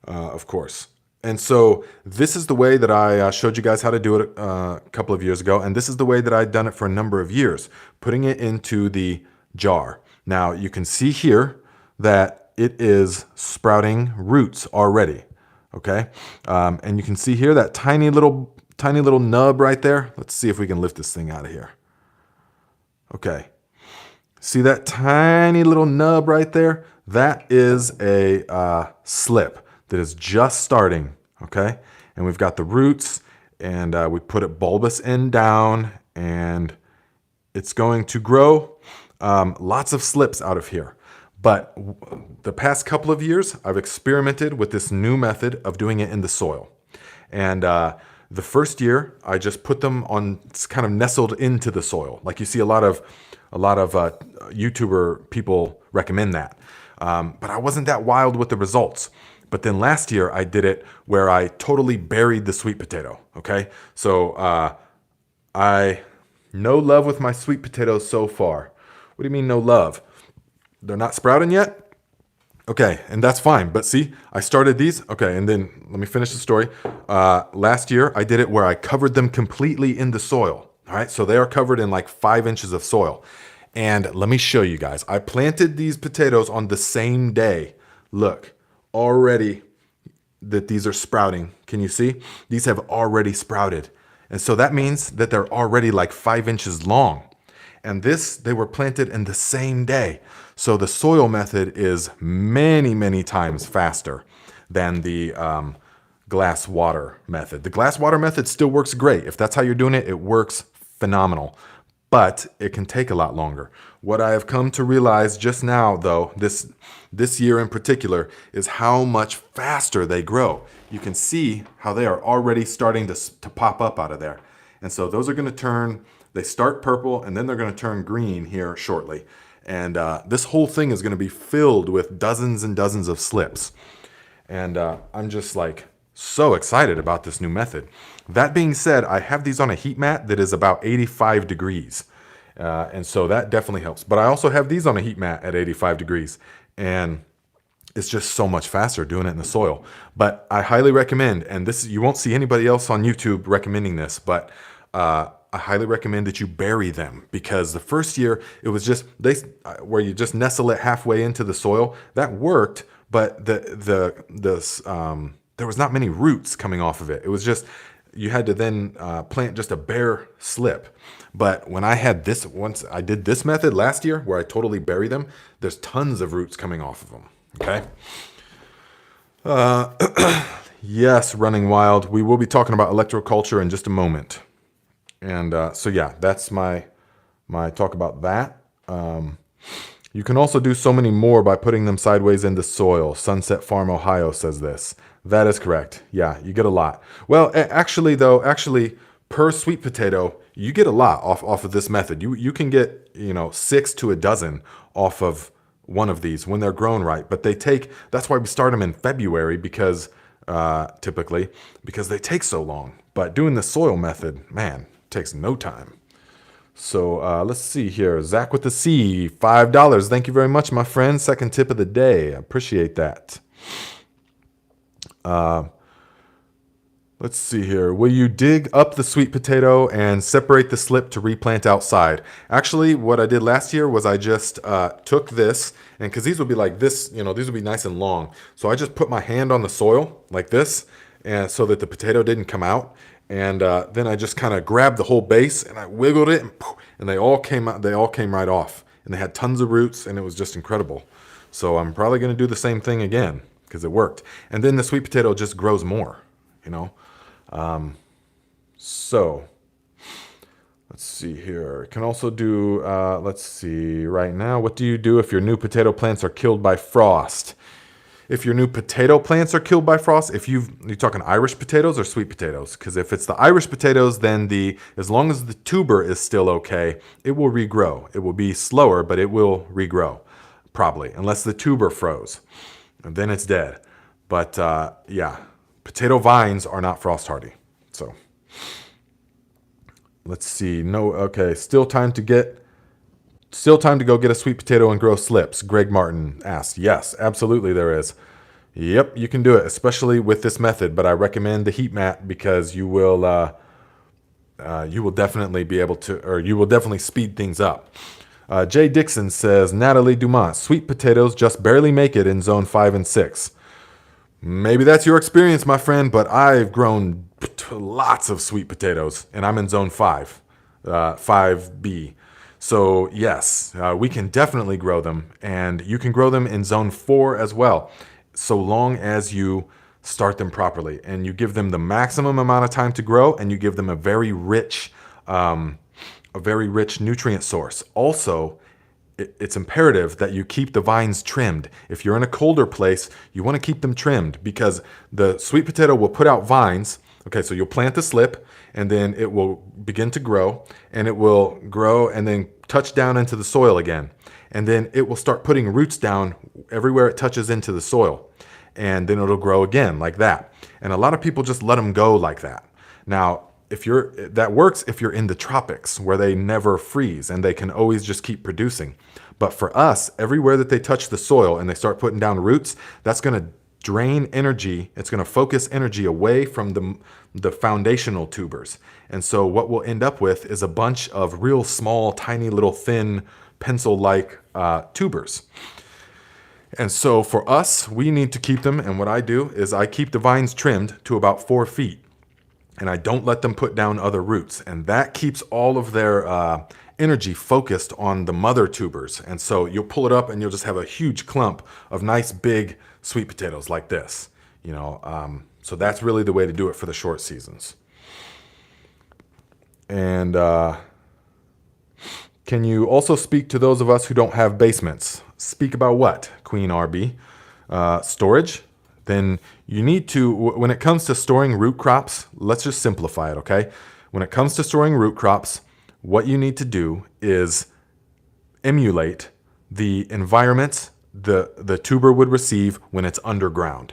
of course. And so this is the way that I showed you guys how to do it a couple of years ago. And this is the way that I'd done it for a number of years, putting it into the jar. Now you can see here that it is sprouting roots already. Okay. And you can see here that tiny little nub right there. Let's see if we can lift this thing out of here. Okay. See that tiny little nub right there? That is a slip that is just starting, okay? And we've got the roots, and we put it bulbous end down, and it's going to grow lots of slips out of here. But the past couple of years, I've experimented with this new method of doing it in the soil. And the first year, I just put them on, it's kind of nestled into the soil. Like you see a lot of YouTuber people recommend that. But I wasn't that wild with the results. But then last year, I did it where I totally buried the sweet potato, okay? So no love with my sweet potatoes so far. What do you mean no love? They're not sprouting yet? Okay, and that's fine. But see, I started these. Okay, and then let me finish the story. Last year, I did it where I covered them completely in the soil. All right, so they are covered in like 5 inches of soil. And let me show you guys. I planted these potatoes on the same day. Look, already that these are sprouting. Can you see? These have already sprouted. And so that means that they're already like 5 inches long. And they were planted in the same day. So the soil method is many, many times faster than the glass water method. The glass water method still works great. If that's how you're doing it, it works phenomenal. But it can take a lot longer. What I have come to realize just now, though, this year in particular, is how much faster they grow. You can see how they are already starting to pop up out of there. And so those are going to turn, they start purple, and then they're going to turn green here shortly. And this whole thing is going to be filled with dozens and dozens of slips. And I'm just like so excited about this new method. That being said, I have these on a heat mat that is about 85 degrees. And so that definitely helps. But I also have these on a heat mat at 85 degrees. And it's just so much faster doing it in the soil. But I highly recommend, and this you won't see anybody else on YouTube recommending this, but I highly recommend that you bury them, because the first year it was just where you just nestle it halfway into the soil. That worked, but there was not many roots coming off of it. It was just you had to then plant just a bare slip. But when I had this, once I did this method last year where I totally bury them, there's tons of roots coming off of them. Okay. Yes, Running Wild. We will be talking about electroculture in just a moment. And so yeah, that's my talk about that. You can also do so many more by putting them sideways in the soil. Sunset Farm, Ohio says this. That is correct. Yeah, you get a lot. Well, actually, per sweet potato, you get a lot off of this method. You can get 6 to a dozen off of one of these when they're grown right. But that's why we start them in February, because typically they take so long. But doing the soil method, man, takes no time. So let's see here. Zach with the C, $5. Thank you very much, my friend. Second tip of the day. I appreciate that. Let's see here. Will you dig up the sweet potato and separate the slip to replant outside? Actually, what I did last year was I just took this, and because these would be like this, these would be nice and long. So I just put my hand on the soil like this, and so that the potato didn't come out. And then I just kind of grabbed the whole base and I wiggled it, and they all came out. They all came right off, and they had tons of roots, and it was just incredible. So I'm probably going to do the same thing again because it worked. And then the sweet potato just grows more, So let's see here. Can also do. Let's see right now. What do you do if your new potato plants are killed by frost? If your new potato plants are killed by frost, you're talking Irish potatoes or sweet potatoes? Because if it's the Irish potatoes, then as long as the tuber is still okay, it will regrow. It will be slower, but it will regrow, probably, unless the tuber froze. And then it's dead. But yeah, potato vines are not frost hardy. So let's see. No, okay, still time to go get a sweet potato and grow slips. Greg Martin asked. Yes, absolutely there is. Yep, you can do it, especially with this method. But I recommend the heat mat because you will definitely be able to, or you will definitely speed things up. Jay Dixon says, Natalie Dumont, sweet potatoes just barely make it in zone 5 and 6. Maybe that's your experience, my friend, but I've grown lots of sweet potatoes, and I'm in zone 5, 5B. So yes, we can definitely grow them, and you can grow them in zone 4 as well, so long as you start them properly and you give them the maximum amount of time to grow, and you give them a very rich nutrient source. Also, it's imperative that you keep the vines trimmed. If you're in a colder place, you want to keep them trimmed because the sweet potato will put out vines. Okay, so you'll plant the slip and then it will begin to grow, and it will grow and then touch down into the soil again. And then it will start putting roots down everywhere it touches into the soil. And then it'll grow again like that. And a lot of people just let them go like that. Now, that works if you're in the tropics where they never freeze and they can always just keep producing. But for us, everywhere that they touch the soil and they start putting down roots, that's going to drain energy. It's going to focus energy away from the foundational tubers. And so what we'll end up with is a bunch of real small, tiny little thin pencil-like tubers. And so for us, we need to keep them. And what I do is I keep the vines trimmed to about 4 feet. And I don't let them put down other roots. And that keeps all of their energy focused on the mother tubers. And so you'll pull it up and you'll just have a huge clump of nice big sweet potatoes like this. So that's really the way to do it for the short seasons. And can you also speak to those of us who don't have basements? Speak about what, Queen RB? Storage? Then you need to, when it comes to storing root crops, let's just simplify it, okay? When it comes to storing root crops, what you need to do is emulate the environment the tuber would receive when it's underground,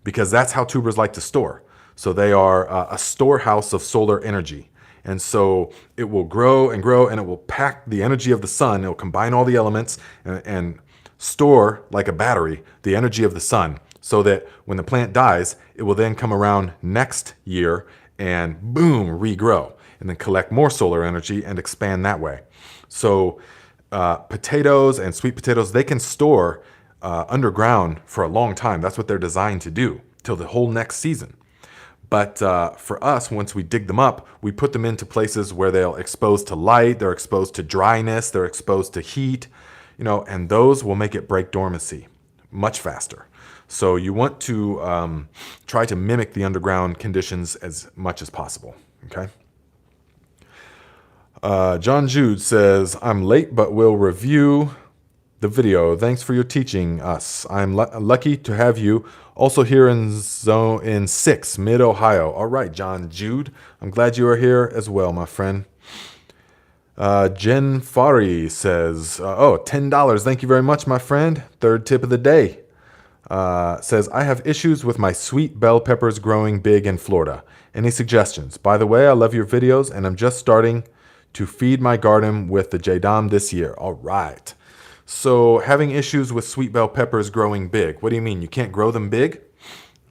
because that's how tubers like to store. So they are a storehouse of solar energy. And so it will grow and grow, and it will pack the energy of the sun. It will combine all the elements and store, like a battery, the energy of the sun, so that when the plant dies, it will then come around next year and boom, regrow, and then collect more solar energy and expand that way. So potatoes and sweet potatoes, they can store underground for a long time. That's what they're designed to do, till the whole next season. But for us, once we dig them up, we put them into places where they're exposed to light, they're exposed to dryness, they're exposed to heat, and those will make it break dormancy much faster. So you want to try to mimic the underground conditions as much as possible, okay? John Jude says, I'm late but will review the video. Thanks for your teaching us. I'm lucky to have you also here in 6, Mid-Ohio. All right, John Jude. I'm glad you are here as well, my friend. Jen Fari says, $10. Thank you very much, my friend. Third tip of the day. Says, I have issues with my sweet bell peppers growing big in Florida. Any suggestions? By the way, I love your videos, and I'm just starting to feed my garden with the JADAM this year. All right. So having issues with sweet bell peppers growing big. What do you mean? You can't grow them big?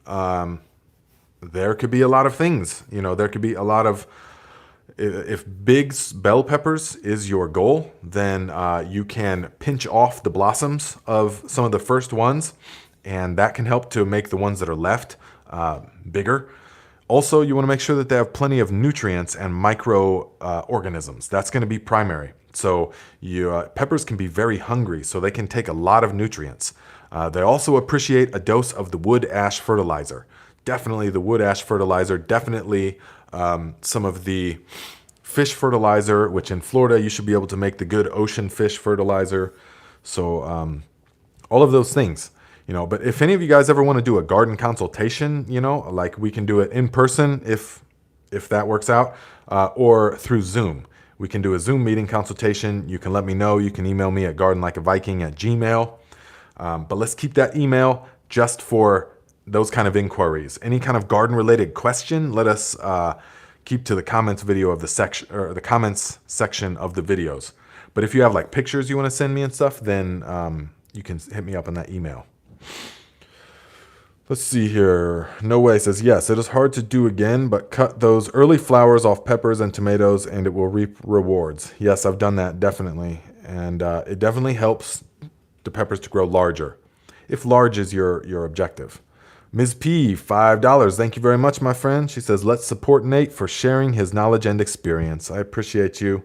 There could be a lot of things. There could be a lot of, if big bell peppers is your goal, then you can pinch off the blossoms of some of the first ones, and that can help to make the ones that are left bigger. Also, you want to make sure that they have plenty of nutrients and microorganisms. That's going to be primary. So peppers can be very hungry, so they can take a lot of nutrients. They also appreciate a dose of the wood ash fertilizer. Definitely the wood ash fertilizer, definitely some of the fish fertilizer, which in Florida you should be able to make the good ocean fish fertilizer. So all of those things. But if any of you guys ever want to do a garden consultation, like we can do it in person if that works out, or through Zoom. We can do a Zoom meeting consultation. You can let me know. You can email me at gardenlikeaviking@gmail. But let's keep that email just for those kind of inquiries. Any kind of garden-related question, let us keep to the comments video of the section, or the comments section of the videos. But if you have like pictures you want to send me and stuff, then you can hit me up on that email. Let's see here. No Way says, yes, it is hard to do again, but cut those early flowers off peppers and tomatoes and it will reap rewards. Yes, I've done that, definitely. And it definitely helps the peppers to grow larger, if large is your objective. Ms. P, $5. Thank you very much, my friend. She says, let's support Nate for sharing his knowledge and experience. I appreciate you.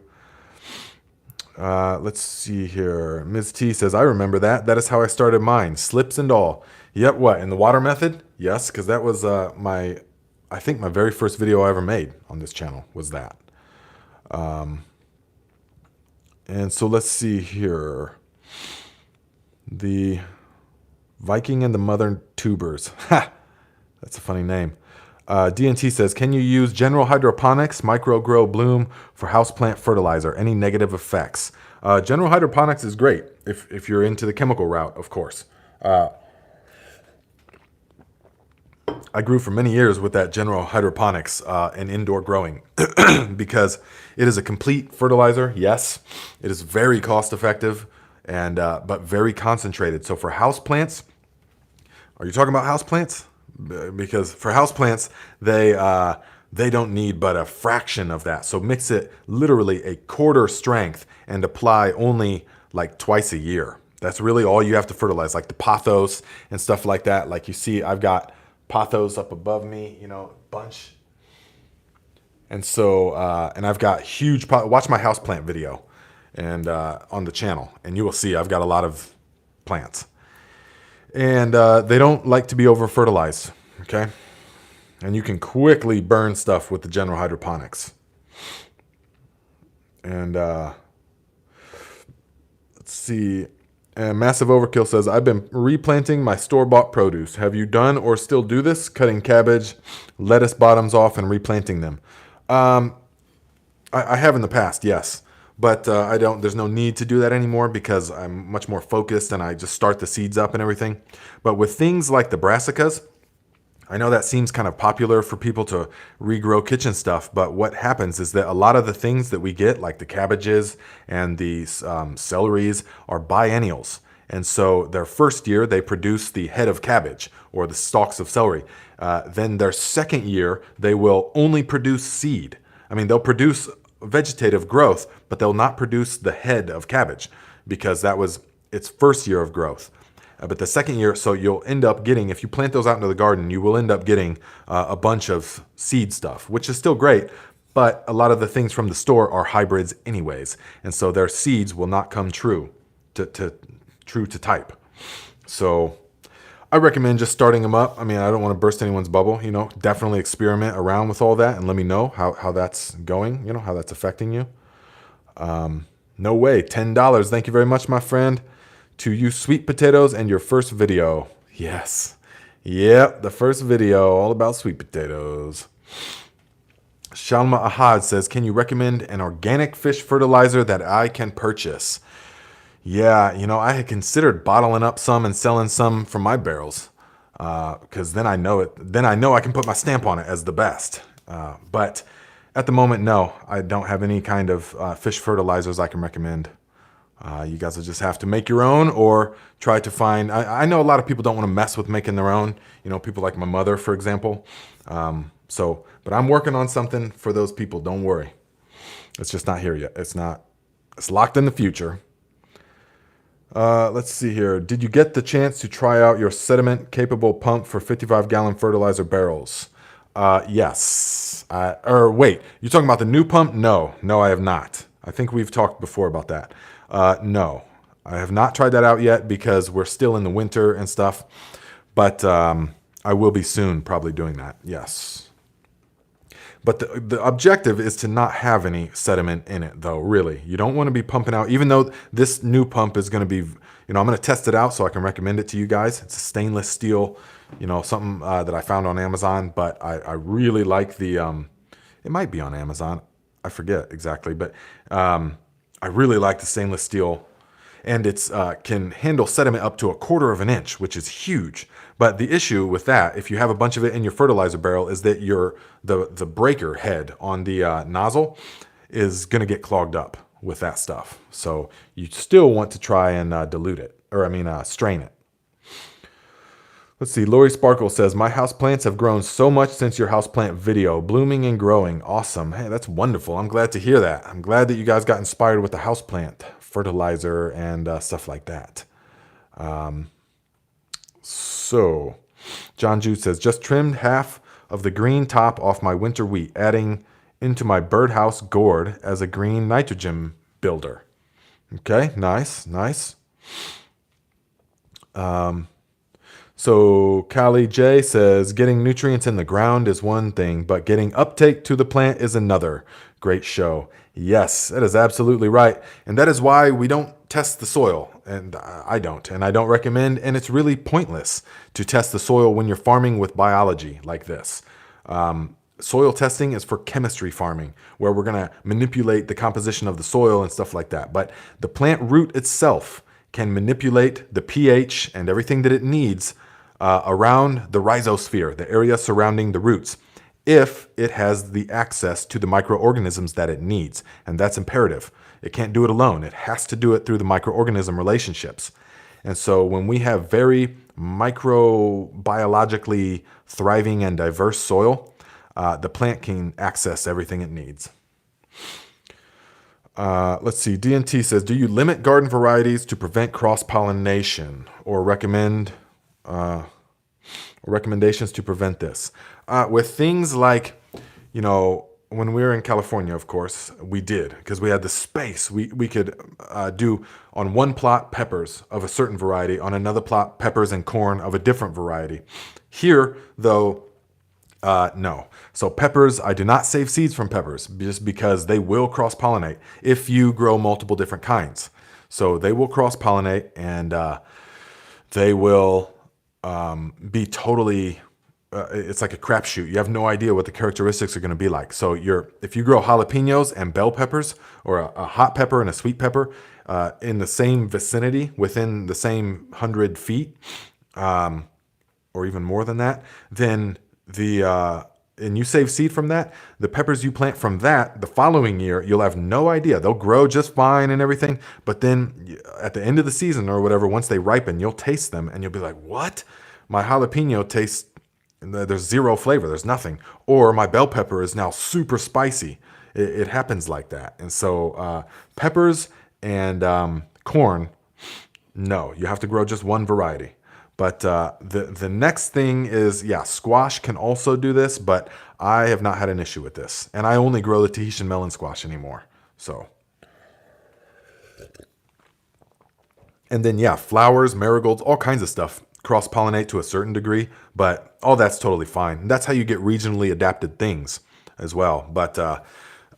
Let's see here. Ms. T says, I remember that. That is how I started mine, slips and all. Yep, what, in the water method? Yes, because that was I think my very first video I ever made on this channel was that. And so let's see here. The Viking and the Mother Tubers. Ha! That's a funny name. DNT says, can you use general hydroponics, micro-grow bloom for houseplant fertilizer? Any negative effects? General hydroponics is great if you're into the chemical route, of course. I grew for many years with that general hydroponics and indoor growing because it is a complete fertilizer. Yes, it is very cost effective and but very concentrated. So for houseplants, are you talking about houseplants? Because for houseplants, they don't need but a fraction of that. So mix it literally a quarter strength and apply only like twice a year. That's really all you have to fertilize, like the pothos and stuff like that. Like you see, I've got pothos up above me, you know, bunch. And so, and I've got huge watch my houseplant video and on the channel, and you will see I've got a lot of plants. And they don't like to be over fertilized, okay? And you can quickly burn stuff with the general hydroponics. And let's see. And Massive Overkill says, I've been replanting my store-bought produce. Have you done or still do this? Cutting cabbage, lettuce bottoms off and replanting them. I have in the past, yes. But I don't. There's no need to do that anymore because I'm much more focused and I just start the seeds up and everything. But with things like the brassicas, I know that seems kind of popular for people to regrow kitchen stuff, but what happens is that a lot of the things that we get, like the cabbages and the celeries, are biennials. And so their first year, they produce the head of cabbage or the stalks of celery. Then their second year, they will only produce seed. I mean, they'll produce vegetative growth, but they'll not produce the head of cabbage because that was its first year of growth. But the second year, so you'll end up getting, if you plant those out into the garden, you will end up getting a bunch of seed stuff, which is still great, but a lot of the things from the store are hybrids anyways. And so their seeds will not come true to type. So I recommend just starting them up. I mean, I don't want to burst anyone's bubble, you know, definitely experiment around with all that and let me know how that's going, you know, how that's affecting you. No way, $10. Thank you very much, my friend. To you sweet potatoes and your first video. Yes. Yep, the first video all about sweet potatoes. Shalma Ahad says, can you recommend an organic fish fertilizer that I can purchase? Yeah, you know, I had considered bottling up some and selling some from my barrels because then I know it. Then I know I can put my stamp on it as the best. But at the moment, no, I don't have any kind of fish fertilizers I can recommend. You guys will just have to make your own or try to find. I know a lot of people don't want to mess with making their own. You know, people like my mother, for example. But I'm working on something for those people. Don't worry. It's just not here yet. It's not. It's locked in the future. Let's see here. Did you get the chance to try out your sediment-capable pump for 55-gallon fertilizer barrels? Yes. Wait, you're talking about the new pump? No, I have not. I think we've talked before about that. No, I have not tried that out yet because we're still in the winter and stuff. But I will be soon probably doing that. Yes. But the objective is to not have any sediment in it, though, really. You don't want to be pumping out, even though this new pump is going to be, you know, I'm going to test it out so I can recommend it to you guys. It's a stainless steel, you know, something that I found on Amazon. But I really like the, it might be on Amazon. I forget exactly. But I really like the stainless steel. And it's can handle sediment up to 1/4 of an inch, which is huge. But the issue with that, if you have a bunch of it in your fertilizer barrel, is that the breaker head on the nozzle is going to get clogged up with that stuff. So you still want to try and dilute it, or strain it. Let's see. Lori Sparkle says, my houseplants have grown so much since your houseplant video. Blooming and growing. Awesome. Hey, that's wonderful. I'm glad to hear that. I'm glad that you guys got inspired with the houseplant fertilizer and stuff like that. So John Jude says, just trimmed half of the green top off my winter wheat, adding into my birdhouse gourd as a green nitrogen builder. Okay, nice. So Callie J says, getting nutrients in the ground is one thing, but getting uptake to the plant is another. Great show. Yes, that is absolutely right. And that is why we don't test the soil, and I don't, and I don't recommend, and it's really pointless to test the soil when you're farming with biology like this. Soil testing is for chemistry farming, where we're going to manipulate the composition of the soil and stuff like that. But the plant root itself can manipulate the pH and everything that it needs around the rhizosphere, the area surrounding the roots, if it has the access to the microorganisms that it needs. And that's imperative. It can't do it alone. It has to do it through the microorganism relationships. And so when we have very microbiologically thriving and diverse soil, the plant can access everything it needs. Let's see. DNT says, do you limit garden varieties to prevent cross-pollination or recommendations to prevent this? With things like, when we were in California, of course, we did, because we had the space. We could do on one plot peppers of a certain variety, on another plot peppers and corn of a different variety. Here, though, no. So peppers, I do not save seeds from peppers just because they will cross-pollinate if you grow multiple different kinds. So they will cross-pollinate, and they will be totally... it's like a crapshoot. You have no idea what the characteristics are going to be like. So if you grow jalapenos and bell peppers, or a hot pepper and a sweet pepper in the same vicinity, within the same 100 feet, or even more than that, then and you save seed from that, the peppers you plant from that, the following year, you'll have no idea. They'll grow just fine and everything. But then at the end of the season or whatever, once they ripen, you'll taste them and you'll be like, what? My jalapeno tastes... there's zero flavor. There's nothing. Or my bell pepper is now super spicy. It happens like that. And so peppers and corn, no, you have to grow just one variety. But the next thing is, squash can also do this, but I have not had an issue with this. And I only grow the Tahitian melon squash anymore. So. And then, flowers, marigolds, all kinds of stuff cross-pollinate to a certain degree, but all that's totally fine. And that's how you get regionally adapted things as well. But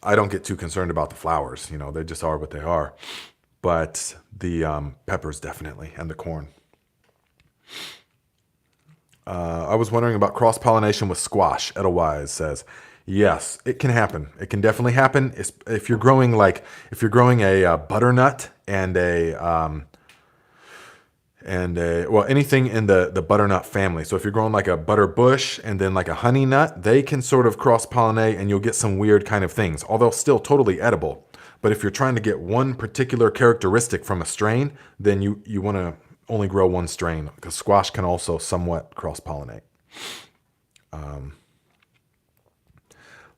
I don't get too concerned about the flowers. They just are what they are. But the peppers definitely, and the corn. I was wondering about cross-pollination with squash. Edelweiss says, yes, it can happen. It can definitely happen. If you're growing a butternut and anything in the butternut family. So if you're growing like a butter bush and then like a honey nut, they can sort of cross-pollinate and you'll get some weird kind of things, although still totally edible. But if you're trying to get one particular characteristic from a strain, then you want to only grow one strain, because squash can also somewhat cross-pollinate.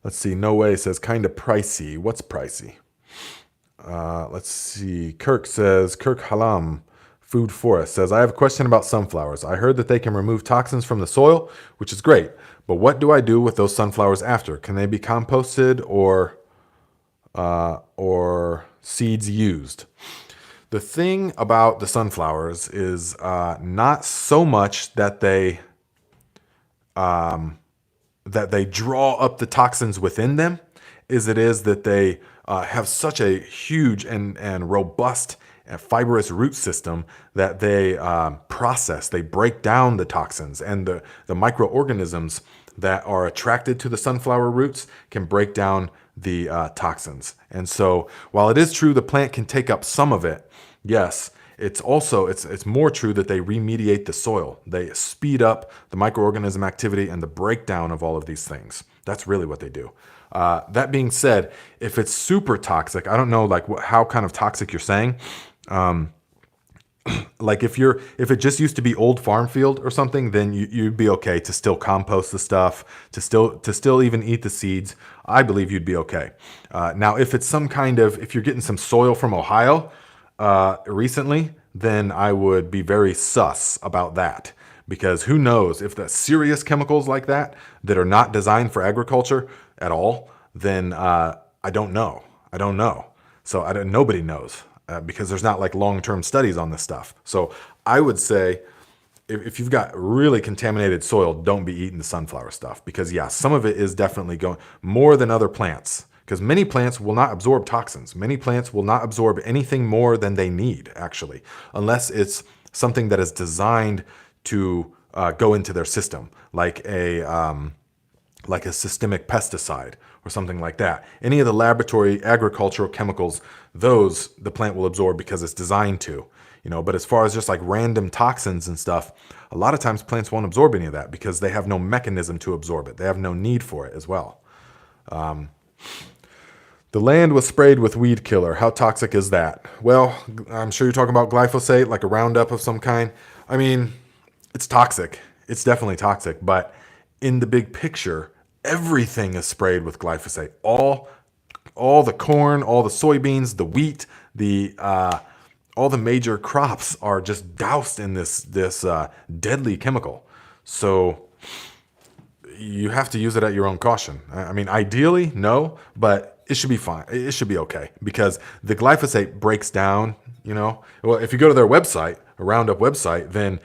Let's see. No Way says, kind of pricey. What's pricey? Let's see. Kirk Halam, Food Forest, says, I have a question about sunflowers. I heard that they can remove toxins from the soil, which is great. But what do I do with those sunflowers after? Can they be composted or seeds used? The thing about the sunflowers is not so much that they draw up the toxins within them, as it is that they have such a huge and robust and fibrous root system that they they break down the toxins, and the microorganisms that are attracted to the sunflower roots can break down the toxins. And so while it is true the plant can take up some of it, yes, it's more true that they remediate the soil. They speed up the microorganism activity and the breakdown of all of these things. That's really what they do. That being said, if it's super toxic, I don't know how kind of toxic you're saying. Like if it just used to be old farm field or something, then you'd be okay to still compost the stuff, to still even eat the seeds. I believe you'd be okay. Now, if it's if you're getting some soil from Ohio recently, then I would be very sus about that, because who knows if the serious chemicals like that are not designed for agriculture at all, then I don't know. So nobody knows. Because there's not long-term studies on this stuff. So I would say if you've got really contaminated soil, don't be eating the sunflower stuff, because some of it is definitely going more than other plants because many plants will not absorb toxins. Many plants will not absorb anything more than they need, actually, unless it's something that is designed to go into their system, like a systemic pesticide or something like that. Any of the laboratory agricultural chemicals, those the plant will absorb because it's designed to. But as far as just like random toxins and stuff, a lot of times plants won't absorb any of that because they have no mechanism to absorb it. They have no need for it as well. The land was sprayed with weed killer. How toxic is that? Well, I'm sure you're talking about glyphosate, like a Roundup of some kind. I mean, it's toxic. It's definitely toxic. But in the big picture, everything is sprayed with glyphosate. All the corn, all the soybeans, the wheat, all the major crops are just doused in this deadly chemical. So you have to use it at your own caution. I mean, ideally, no, but it should be fine. It should be okay because the glyphosate breaks down, Well, if you go to their website, a Roundup website, then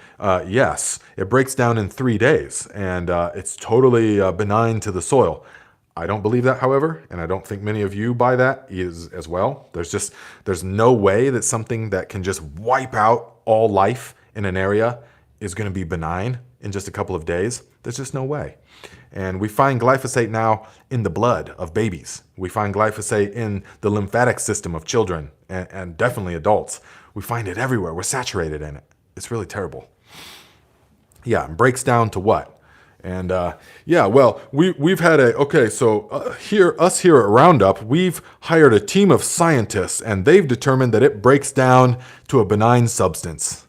yes, it breaks down in 3 days and it's totally benign to the soil. I don't believe that, however, and I don't think many of you buy that as well. There's no way that something that can just wipe out all life in an area is going to be benign in just a couple of days. There's just no way. And we find glyphosate now in the blood of babies. We find glyphosate in the lymphatic system of children and definitely adults. We find it everywhere. We're saturated in it. It's really terrible. Yeah, it breaks down to what? And well, we've had here at Roundup, we've hired a team of scientists, and they've determined that it breaks down to a benign substance.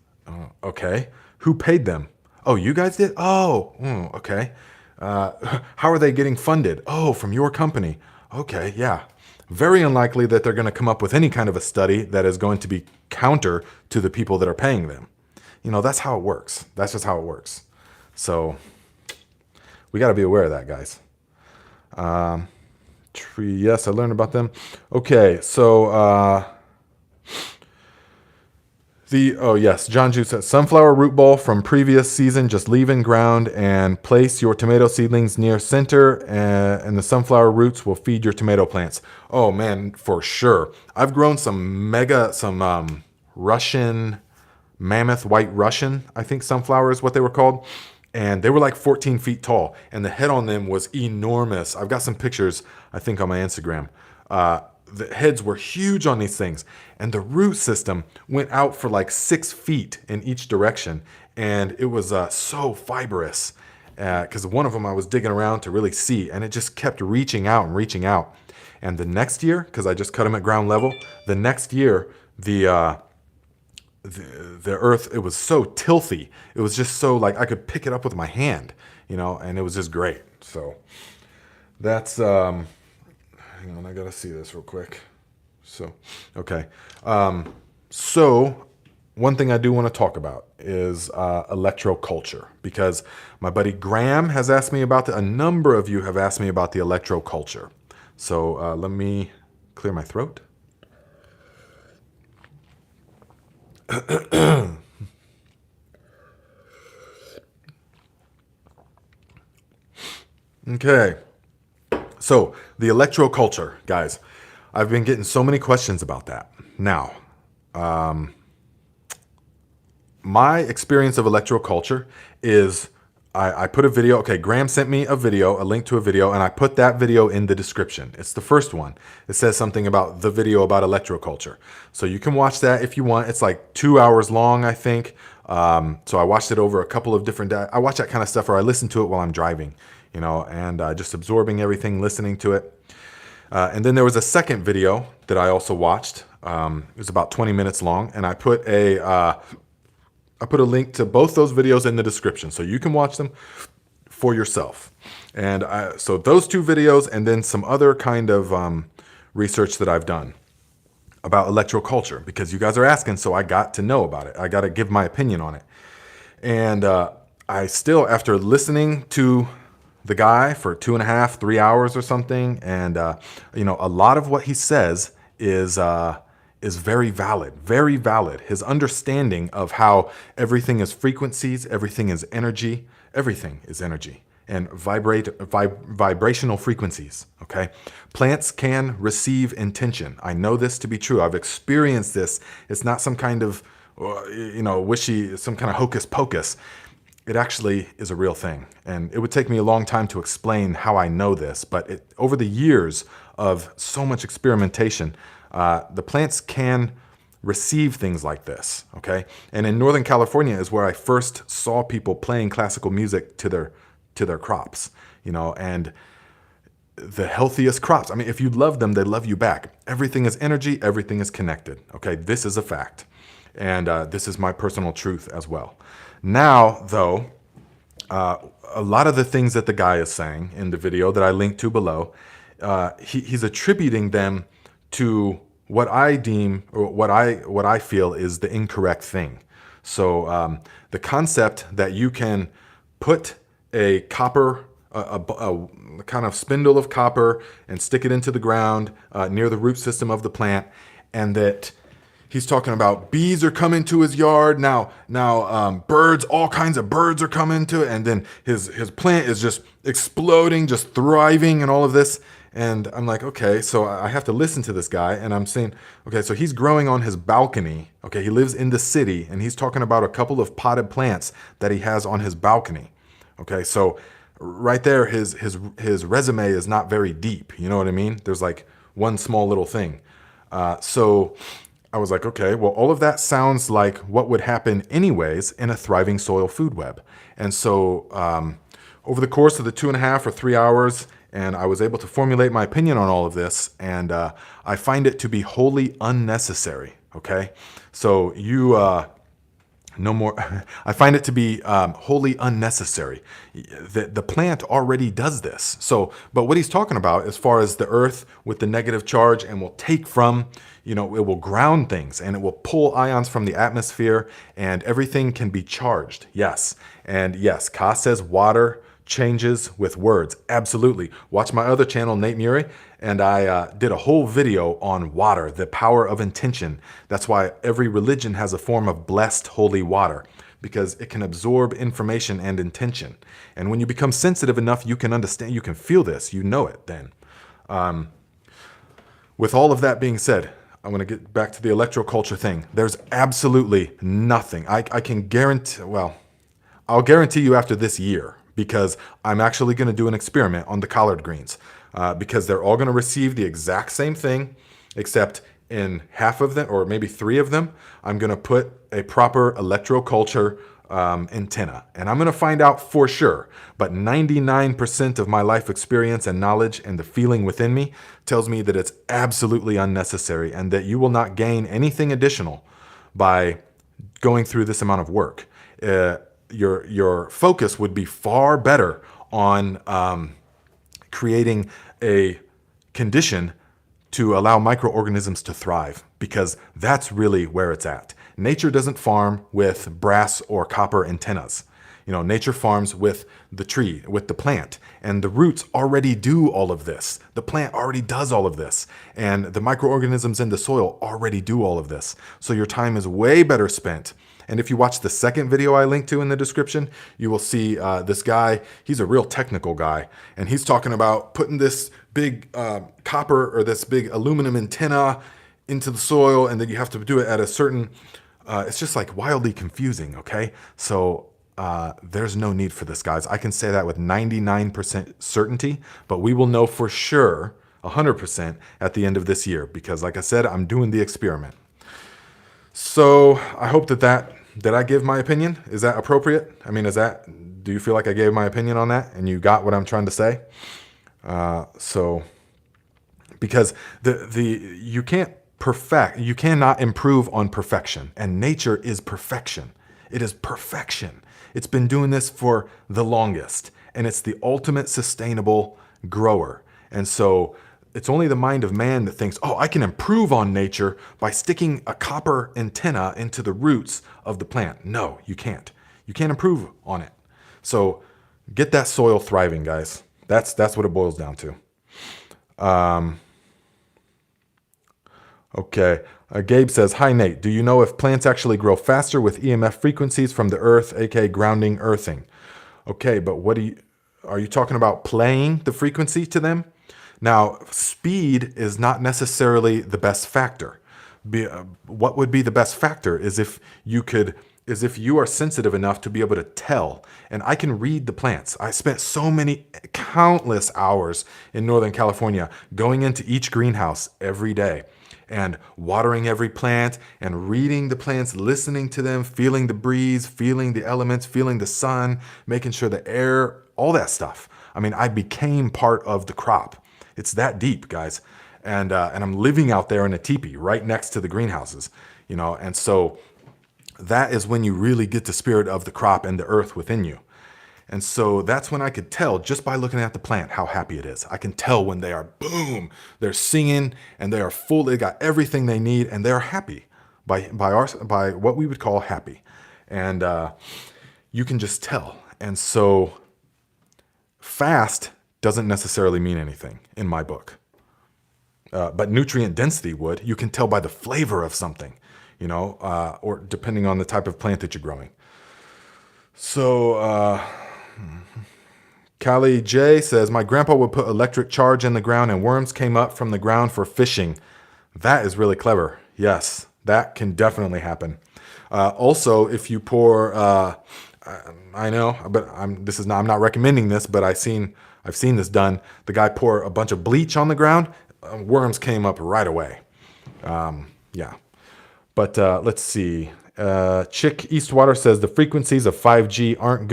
Okay, who paid them? Oh, you guys did? Oh, okay. How are they getting funded? Oh, from your company. Okay, yeah. Very unlikely that they're going to come up with any kind of a study that is going to be counter to the people that are paying them. That's how it works. That's just how it works. So we got to be aware of that, guys. Tree, yes, I learned about them. Okay, so John Juice says, sunflower root ball from previous season, just leave in ground and place your tomato seedlings near center and the sunflower roots will feed your tomato plants. Oh man, for sure. I've grown some Russian, mammoth white Russian, I think sunflower is what they were called. And they were like 14 feet tall and the head on them was enormous. I've got some pictures, I think on my Instagram. The heads were huge on these things and the root system went out for like 6 feet in each direction. And it was so fibrous because one of them I was digging around to really see and it just kept reaching out and reaching out. And the next year, because I just cut them at ground level, the next year, the earth, it was so tilthy. It was just so like I could pick it up with my hand, and it was just great. So that's, hang on, I got to see this real quick. So, okay. So one thing I do want to talk about is electro-culture because my buddy Graham has asked me about it. A number of you have asked me about the electro-culture. So let me clear my throat. Okay, so the electro-culture, guys, I've been getting so many questions about that. Now, my experience of electro-culture is I put a video. Okay, Graham sent me a video, a link to a video, and I put that video in the description. It's the first one. It says something about the video about electro-culture. So you can watch that if you want. It's like 2 hours long, I think. So I watched it over a couple of different days. I watch that kind of stuff, or I listen to it while I'm driving, and just absorbing everything, listening to it. And then there was a second video that I also watched. It was about 20 minutes long, and I put a link to both those videos in the description so you can watch them for yourself. And so those two videos and then some other kind of research that I've done about electro-culture because you guys are asking, so I got to know about it. I got to give my opinion on it. And I still, after listening to the guy for 2.5, 3 hours or something, and a lot of what he says is very valid, very valid. His understanding of how everything is frequencies, everything is energy, and vibrational frequencies, okay? Plants can receive intention. I know this to be true. I've experienced this. It's not some kind of, wishy, some kind of hocus pocus. It actually is a real thing. And it would take me a long time to explain how I know this, but over the years of so much experimentation, the plants can receive things like this, okay? And in Northern California is where I first saw people playing classical music to their crops, and the healthiest crops. I mean, if you love them, they love you back. Everything is energy, everything is connected, okay? This is a fact. And this is my personal truth as well. Now, though, a lot of the things that the guy is saying in the video that I linked to below, he's attributing them to what I deem, or what I feel is the incorrect thing. So the concept that you can put a copper, a kind of spindle of copper, and stick it into the ground near the root system of the plant, and that he's talking about bees are coming to his yard now. Birds, all kinds of birds are coming to it, and then his plant is just exploding, just thriving, and all of this. And I'm like, okay, so I have to listen to this guy, and I'm saying, okay, so he's growing on his balcony. Okay, he lives in the city, and he's talking about a couple of potted plants that he has on his balcony. Okay, so right there, his resume is not very deep. You know what I mean? There's like one small little thing. So I was like, okay, well, all of that sounds like what would happen anyways in a thriving soil food web. And so over the course of the 2.5 or 3 hours, and I was able to formulate my opinion on all of this, and I find it to be wholly unnecessary, okay? So no more. I find it to be wholly unnecessary. The plant already does this. So, but what he's talking about as far as the earth with the negative charge and will take from, it will ground things and it will pull ions from the atmosphere and everything can be charged. Yes. And yes, Ka says water changes with words. Absolutely. Watch my other channel, Nate Murray, and I did a whole video on water, the power of intention. That's why every religion has a form of blessed holy water, because it can absorb information and intention. And when you become sensitive enough, you can understand, you can feel this, you know it then. With all of that being said, I'm going to get back to the electroculture thing. There's absolutely nothing. I can guarantee, well, I'll guarantee you after this year, because I'm actually going to do an experiment on the collard greens, because they're all going to receive the exact same thing, except in half of them, or maybe 3 of them, I'm going to put a proper electroculture antenna. And I'm going to find out for sure. But 99% of my life experience and knowledge and the feeling within me tells me that it's absolutely unnecessary and that you will not gain anything additional by going through this amount of work. Your focus would be far better on creating a condition to allow microorganisms to thrive, because that's really where it's at. Nature doesn't farm with brass or copper antennas. Nature farms with the tree, with the plant, and the roots already do all of this. The plant already does all of this, and the microorganisms in the soil already do all of this. So your time is way better spent. And if you watch the second video I linked to in the description, you will see this guy. He's a real technical guy, and he's talking about putting this big copper or this big aluminum antenna into the soil, and then you have to do it at a certain, it's just like wildly confusing, okay? So there's no need for this, guys. I can say that with 99% certainty, but we will know for sure 100% at the end of this year, because like I said, I'm doing the experiment. So I hope did I give my opinion? Is that appropriate? I mean, do you feel like I gave my opinion on that and you got what I'm trying to say? Because you cannot improve on perfection, and nature is perfection. It is perfection. It's been doing this for the longest, and it's the ultimate sustainable grower. And so it's only the mind of man that thinks, oh, I can improve on nature by sticking a copper antenna into the roots of the plant. No, you can't. You can't improve on it. So get that soil thriving, guys. That's what it boils down to. Okay. Gabe says, hi, Nate. Do you know if plants actually grow faster with EMF frequencies from the earth, aka grounding, earthing? Okay, but what do you... Are you talking about playing the frequency to them? Now, speed is not necessarily the best factor. What would be the best factor is if you are sensitive enough to be able to tell. And I can read the plants. I spent countless hours in Northern California going into each greenhouse every day and watering every plant and reading the plants, listening to them, feeling the breeze, feeling the elements, feeling the sun, making sure the air, all that stuff. I mean, I became part of the crop. It's that deep, guys. And I'm living out there in a teepee right next to the greenhouses, you know, and so that is when you really get the spirit of the crop and the earth within you. And so that's when I could tell just by looking at the plant how happy it is. I can tell when they are, boom, they're singing and they are full, they got everything they need and they're happy by what we would call happy. And you can just tell. And so fast doesn't necessarily mean anything in my book. But nutrient density would. You can tell by the flavor of something, you know, or depending on the type of plant that you're growing. So Callie J says, my grandpa would put electric charge in the ground and worms came up from the ground for fishing. That is really clever. Yes, that can definitely happen. Also, if you pour, I know, but I'm not recommending this, but I've seen this done. The guy pour a bunch of bleach on the ground. Worms came up right away. Yeah. But let's see. Chick Eastwater says the frequencies of 5G aren't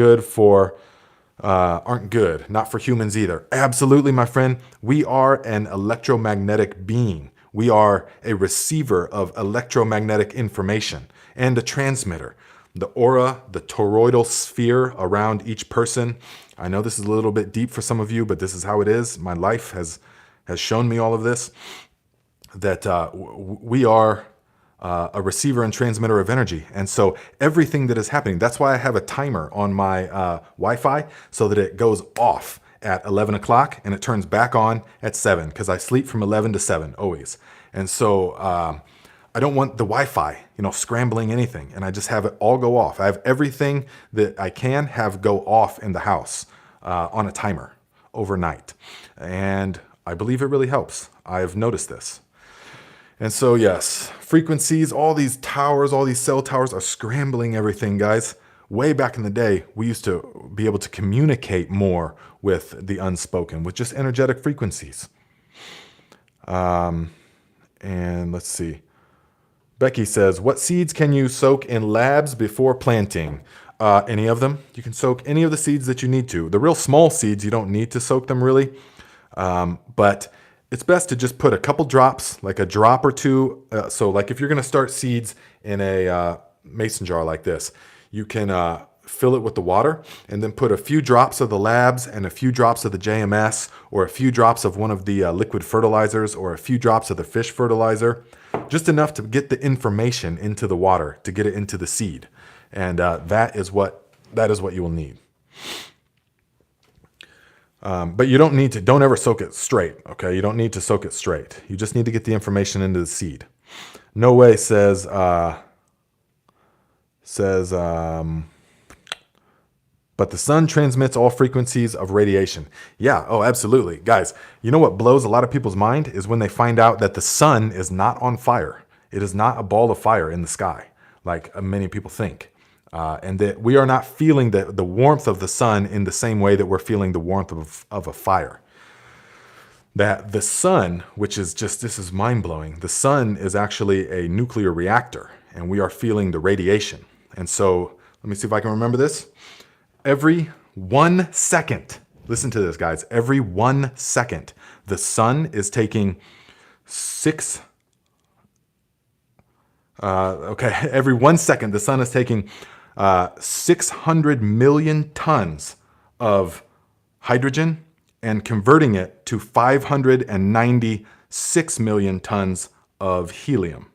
good, not for humans either. Absolutely, my friend. We are an electromagnetic being. We are a receiver of electromagnetic information and a transmitter. The aura, the toroidal sphere around each person. I know this is a little bit deep for some of you, but this is how it is. My life has shown me all of this, that we are a receiver and transmitter of energy. And so everything that is happening, that's why I have a timer on my Wi-Fi so that it goes off at 11 o'clock and it turns back on at 7 because I sleep from 11 to 7 always. And so I don't want the Wi-Fi, you know, scrambling anything. And I just have it all go off. I have everything that I can have go off in the house on a timer overnight. And I believe it really helps. I've noticed this. And so, yes, frequencies, all these towers, all these cell towers are scrambling everything, guys. Way back in the day, we used to be able to communicate more with the unspoken, with just energetic frequencies. And let's see. Becky says, what seeds can you soak in labs before planting? Any of them. You can soak any of the seeds that you need to. The real small seeds, you don't need to soak them really. But it's best to just put a couple drops, like a drop or two. So like if you're going to start seeds in a mason jar like this, you can fill it with the water and then put a few drops of the labs and a few drops of the JMS or a few drops of one of the liquid fertilizers or a few drops of the fish fertilizer, just enough to get the information into the water, to get it into the seed. And that is what you will need. But you don't ever soak it straight, okay? You don't need to soak it straight. You just need to get the information into the seed. No Way says, but the sun transmits all frequencies of radiation. Yeah, oh, absolutely. Guys, you know what blows a lot of people's mind is when they find out that the sun is not on fire. It is not a ball of fire in the sky, like many people think. And that we are not feeling the warmth of the sun in the same way that we're feeling the warmth of a fire. That the sun, which is just, this is mind-blowing, the sun is actually a nuclear reactor, and we are feeling the radiation. And so, let me see if I can remember this. Every 1 second, listen to this, guys, every 1 second, the sun is taking every 1 second, the sun is taking 600 million tons of hydrogen and converting it to 596 million tons of helium.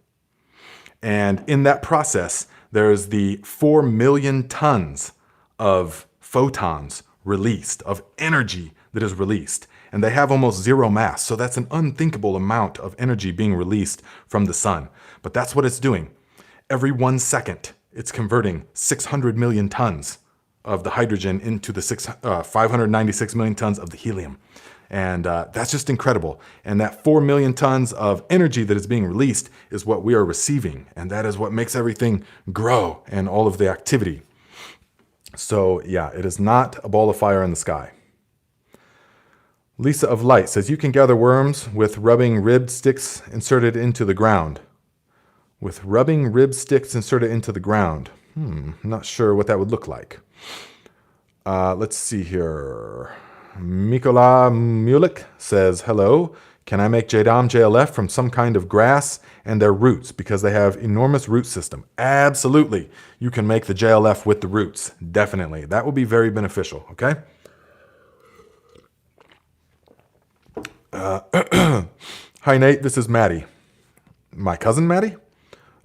And in that process, there's the 4 million tons of photons released, of energy that is released. And they have almost zero mass. So that's an unthinkable amount of energy being released from the sun. But that's what it's doing. Every 1 second, it's converting 600 million tons of the hydrogen into the 596 million tons of the helium. And that's just incredible. And that 4 million tons of energy that is being released is what we are receiving. And that is what makes everything grow and all of the activity. So yeah, it is not a ball of fire in the sky. Lisa of Light says, you can gather worms with rubbing ribbed sticks inserted into the ground. With rubbing ribbed sticks inserted into the ground. I'm not sure what that would look like. Let's see here. Mikola Mulik says, hello. Can I make JADAM JLF from some kind of grass and their roots because they have enormous root system? Absolutely. You can make the JLF with the roots. Definitely. That will be very beneficial. Okay. Hi, Nate. This is Maddie. My cousin Maddie?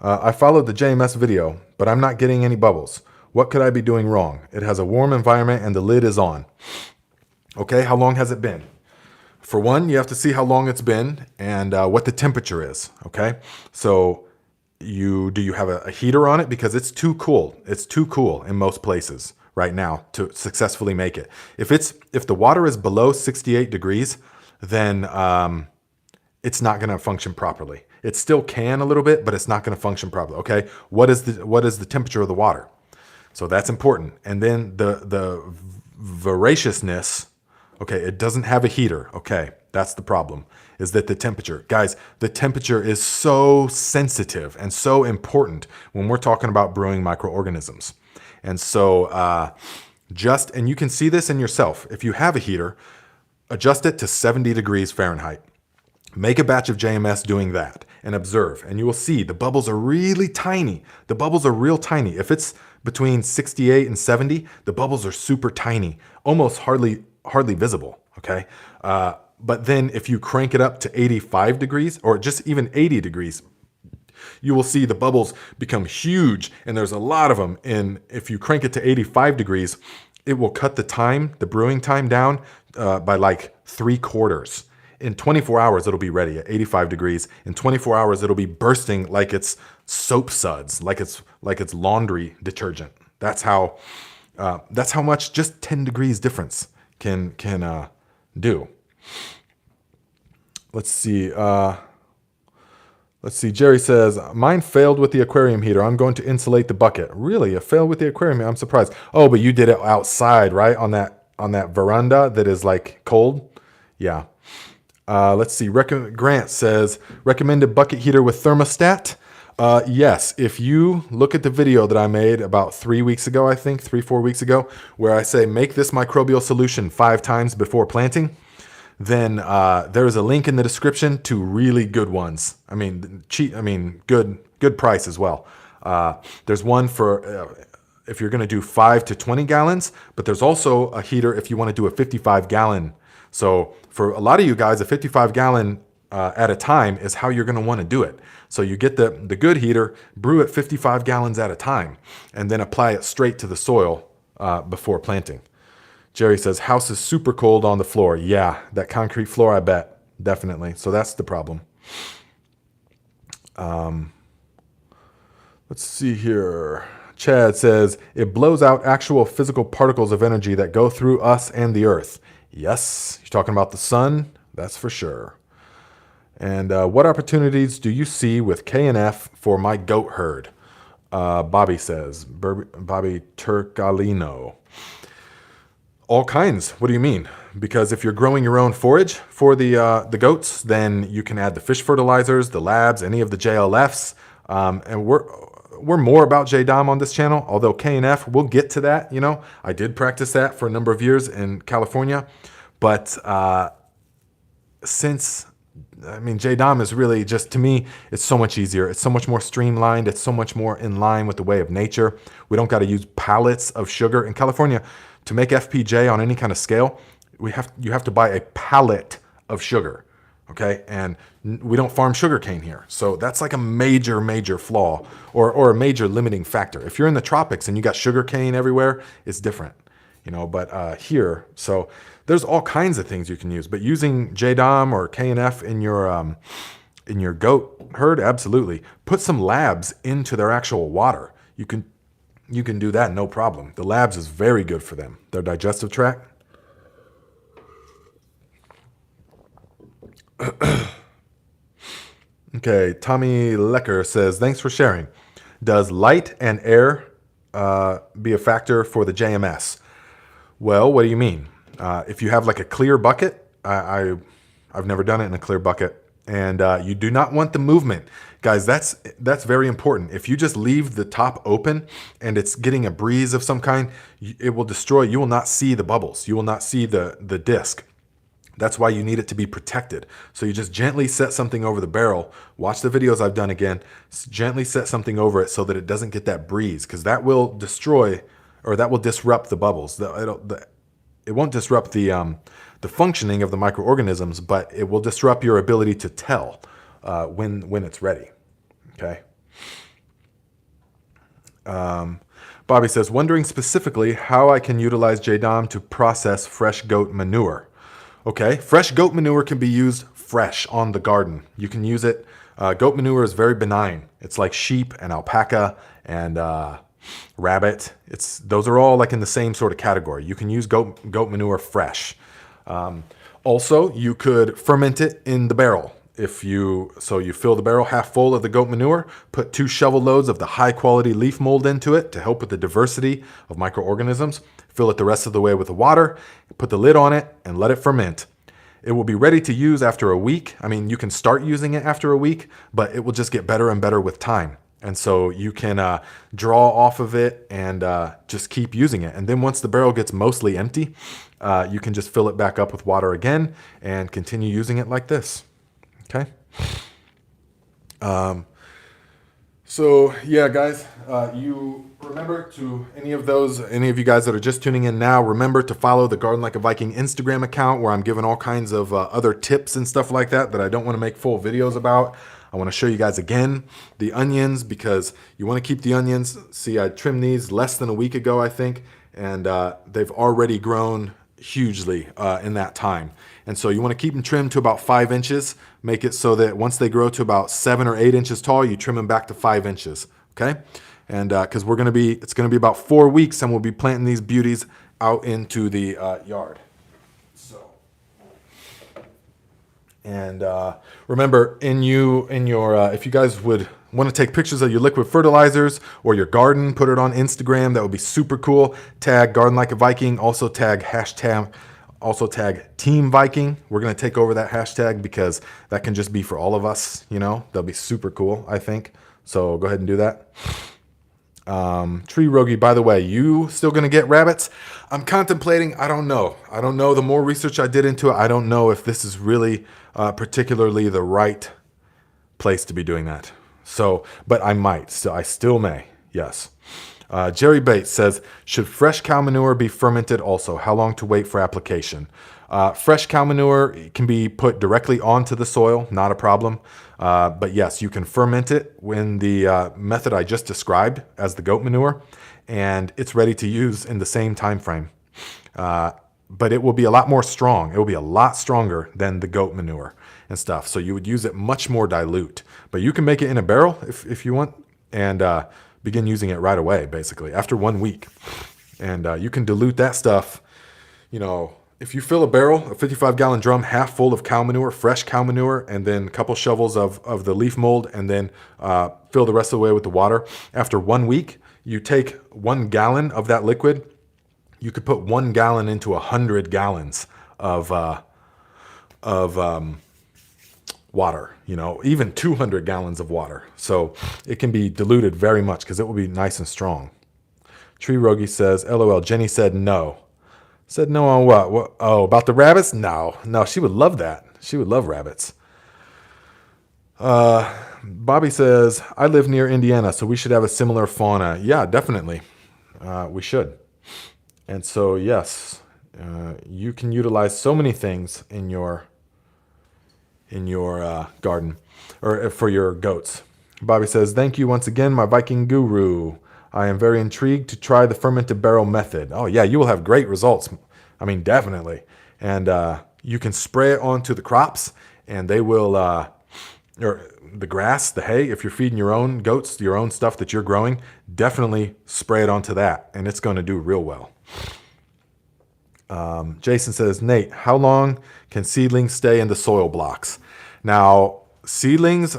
I followed the JMS video, but I'm not getting any bubbles. What could I be doing wrong? It has a warm environment and the lid is on. Okay, how long has it been? For one, you have to see how long it's been and what the temperature is, okay? So do you have a heater on it? Because it's too cool. It's too cool in most places right now to successfully make it. If the water is below 68 degrees, then it's not going to function properly. It still can a little bit, but it's not going to function properly, okay? What is the temperature of the water? So that's important. And then the voraciousness, okay, it doesn't have a heater. Okay, that's the problem, is that the temperature. Guys, the temperature is so sensitive and so important when we're talking about brewing microorganisms. And so and you can see this in yourself. If you have a heater, adjust it to 70 degrees Fahrenheit. Make a batch of JMS doing that and observe, and you will see the bubbles are really tiny. The bubbles are real tiny. If it's between 68 and 70, the bubbles are super tiny, almost hardly visible, okay? But then if you crank it up to 85 degrees or just even 80 degrees, you will see the bubbles become huge, and there's a lot of them. And if you crank it to 85 degrees, it will cut the brewing time down by like 3/4. In 24 hours, it'll be ready at 85 degrees. In 24 hours, it'll be bursting like it's soap suds, like it's laundry detergent. That's how much just 10 degrees difference can do. Let's see. Jerry says, mine failed with the aquarium heater. I'm going to insulate the bucket. Really? It failed with the aquarium? I'm surprised. Oh, but you did it outside, right? On that veranda that is like cold? Yeah. Let's see. Grant says, recommended bucket heater with thermostat. Yes, if you look at the video that I made about 3 weeks ago, I think 3-4 weeks ago, where I say make this microbial solution 5 times before planting, then there's a link in the description to really good ones. I mean, cheap. I mean, good price as well. There's one for if you're going to do 5 to 20 gallons, but there's also a heater if you want to do a 55-gallon. So for a lot of you guys, a 55-gallon at a time is how you're going to want to do it. So you get the good heater, brew it 55 gallons at a time, and then apply it straight to the soil before planting. Jerry says, house is super cold on the floor. Yeah, that concrete floor, I bet. Definitely. So that's the problem. Let's see here. Chad says, it blows out actual physical particles of energy that go through us and the earth. Yes, you're talking about the sun. That's for sure. And what opportunities do you see with K&F for my goat herd? Bobby says, Bobby Turcalino. All kinds. What do you mean? Because if you're growing your own forage for the goats, then you can add the fish fertilizers, the labs, any of the JLFs. And we're more about JADAM on this channel, although K&F, we'll get to that. You know, I did practice that for a number of years in California. But JADAM is really just, to me, it's so much easier. It's so much more streamlined. It's so much more in line with the way of nature. We don't got to use pallets of sugar. In California, to make FPJ on any kind of scale, you have to buy a pallet of sugar, okay? And we don't farm sugarcane here. So that's like a major flaw or a major limiting factor. If you're in the tropics and you got sugarcane everywhere, it's different, you know, but here, so there's all kinds of things you can use, but using JADAM or K&F in your goat herd, absolutely. Put some labs into their actual water. You can you can do that no problem. The LABS is very good for them. Their digestive tract. Okay, Tommy Lecker says, thanks for sharing. Does light and air be a factor for the JMS? Well, what do you mean? If you have like a clear bucket, I've never done it in a clear bucket, and you do not want the movement. Guys, that's very important. If you just leave the top open and it's getting a breeze of some kind, it will destroy. You will not see the bubbles. You will not see the disc. That's why you need it to be protected. So you just gently set something over the barrel. Watch the videos I've done again. Gently set something over it so that it doesn't get that breeze, because that will destroy, or that will disrupt the bubbles. It won't disrupt the functioning of the microorganisms, but it will disrupt your ability to tell when it's ready. Okay. Bobby says, wondering specifically how I can utilize JADAM to process fresh goat manure. Okay, fresh goat manure can be used fresh on the garden. You can use it. Goat manure is very benign. It's like sheep and alpaca and rabbit. Those are all like in the same sort of category. You can use goat manure fresh. Also, you could ferment it in the barrel. You fill the barrel half full of the goat manure, put 2 shovel loads of the high quality leaf mold into it to help with the diversity of microorganisms. Fill it the rest of the way with the water, put the lid on it, and let it ferment. It will be ready to use after a week. I mean, you can start using it after a week, but it will just get better and better with time. And so you can draw off of it and just keep using it. And then once the barrel gets mostly empty, you can just fill it back up with water again and continue using it like this. Okay. So yeah, guys, you remember any of you guys that are just tuning in now, remember to follow the Garden Like a Viking Instagram account, where I'm giving all kinds of other tips and stuff like that I don't want to make full videos about. I want to show you guys again the onions, because you want to keep the onions. See, I trimmed these less than a week ago, I think, and they've already grown hugely in that time. And so you want to keep them trimmed to about 5 inches. Make it so that once they grow to about 7 or 8 inches tall, you trim them back to 5 inches. Okay, and because it's going to be about 4 weeks, and we'll be planting these beauties out into the yard. So, and remember, if you guys would want to take pictures of your liquid fertilizers or your garden, put it on Instagram. That would be super cool. Tag Garden Like a Viking. Also tag Team Viking. We're going to take over that hashtag, because that can just be for all of us. That'll be super cool, I think. So go ahead and do that. Tree Rogi, by the way, you still going to get rabbits? I'm contemplating. I don't know. The more research I did into it, I don't know if this is really particularly the right place to be doing that. So, but I might. So I still may. Yes. Jerry Bates says, should fresh cow manure be fermented also? How long to wait for application? Fresh cow manure can be put directly onto the soil, not a problem. But yes, you can ferment it in the method I just described as the goat manure, and it's ready to use in the same time frame. But it will be a lot more strong. It will be a lot stronger than the goat manure and stuff. So you would use it much more dilute. But you can make it in a barrel if you want, and begin using it right away, basically, after 1 week. And you can dilute that stuff. If you fill a barrel, a 55-gallon drum, half full of cow manure, fresh cow manure, and then a couple shovels of the leaf mold, and then fill the rest of the way with the water. After 1 week, you take 1 gallon of that liquid. You could put 1 gallon into 100 gallons of water, even 200 gallons of water. So it can be diluted very much, because it will be nice and strong. Tree Rogi says, LOL, Jenny said no. Said no on what? Oh, about the rabbits? No, she would love that. She would love rabbits. Bobby says, I live near Indiana, so we should have a similar fauna. Yeah, definitely. We should. And so, yes, you can utilize so many things in your garden, or for your goats. Bobby says, thank you once again, my Viking guru. I am very intrigued to try the fermented barrel method. Oh yeah, you will have great results. I mean, definitely. And you can spray it onto the crops, and they will or the grass, the hay, if you're feeding your own goats, your own stuff that you're growing, definitely spray it onto that, and it's going to do real well. Jason says, Nate, how long can seedlings stay in the soil blocks? Now, seedlings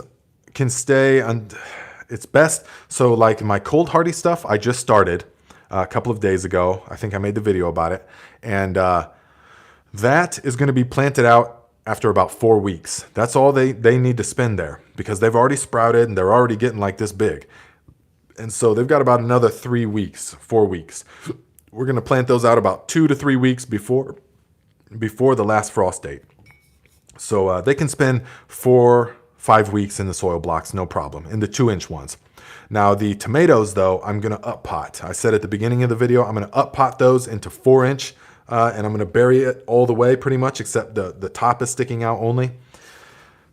can stay on, it's best. So like my cold hardy stuff, I just started a couple of days ago. I think I made the video about it. And that is going to be planted out after about 4 weeks. That's all they need to spend there, because they've already sprouted and they're already getting like this big. And so they've got about another 3 weeks, 4 weeks. We're going to plant those out about 2 to 3 weeks before the last frost date. So they can spend 4-5 weeks in the soil blocks, no problem, in the 2-inch ones. Now the tomatoes, though, I'm going to up pot. I said at the beginning of the video, I'm going to up pot those into 4-inch, and I'm going to bury it all the way pretty much, except the top is sticking out only.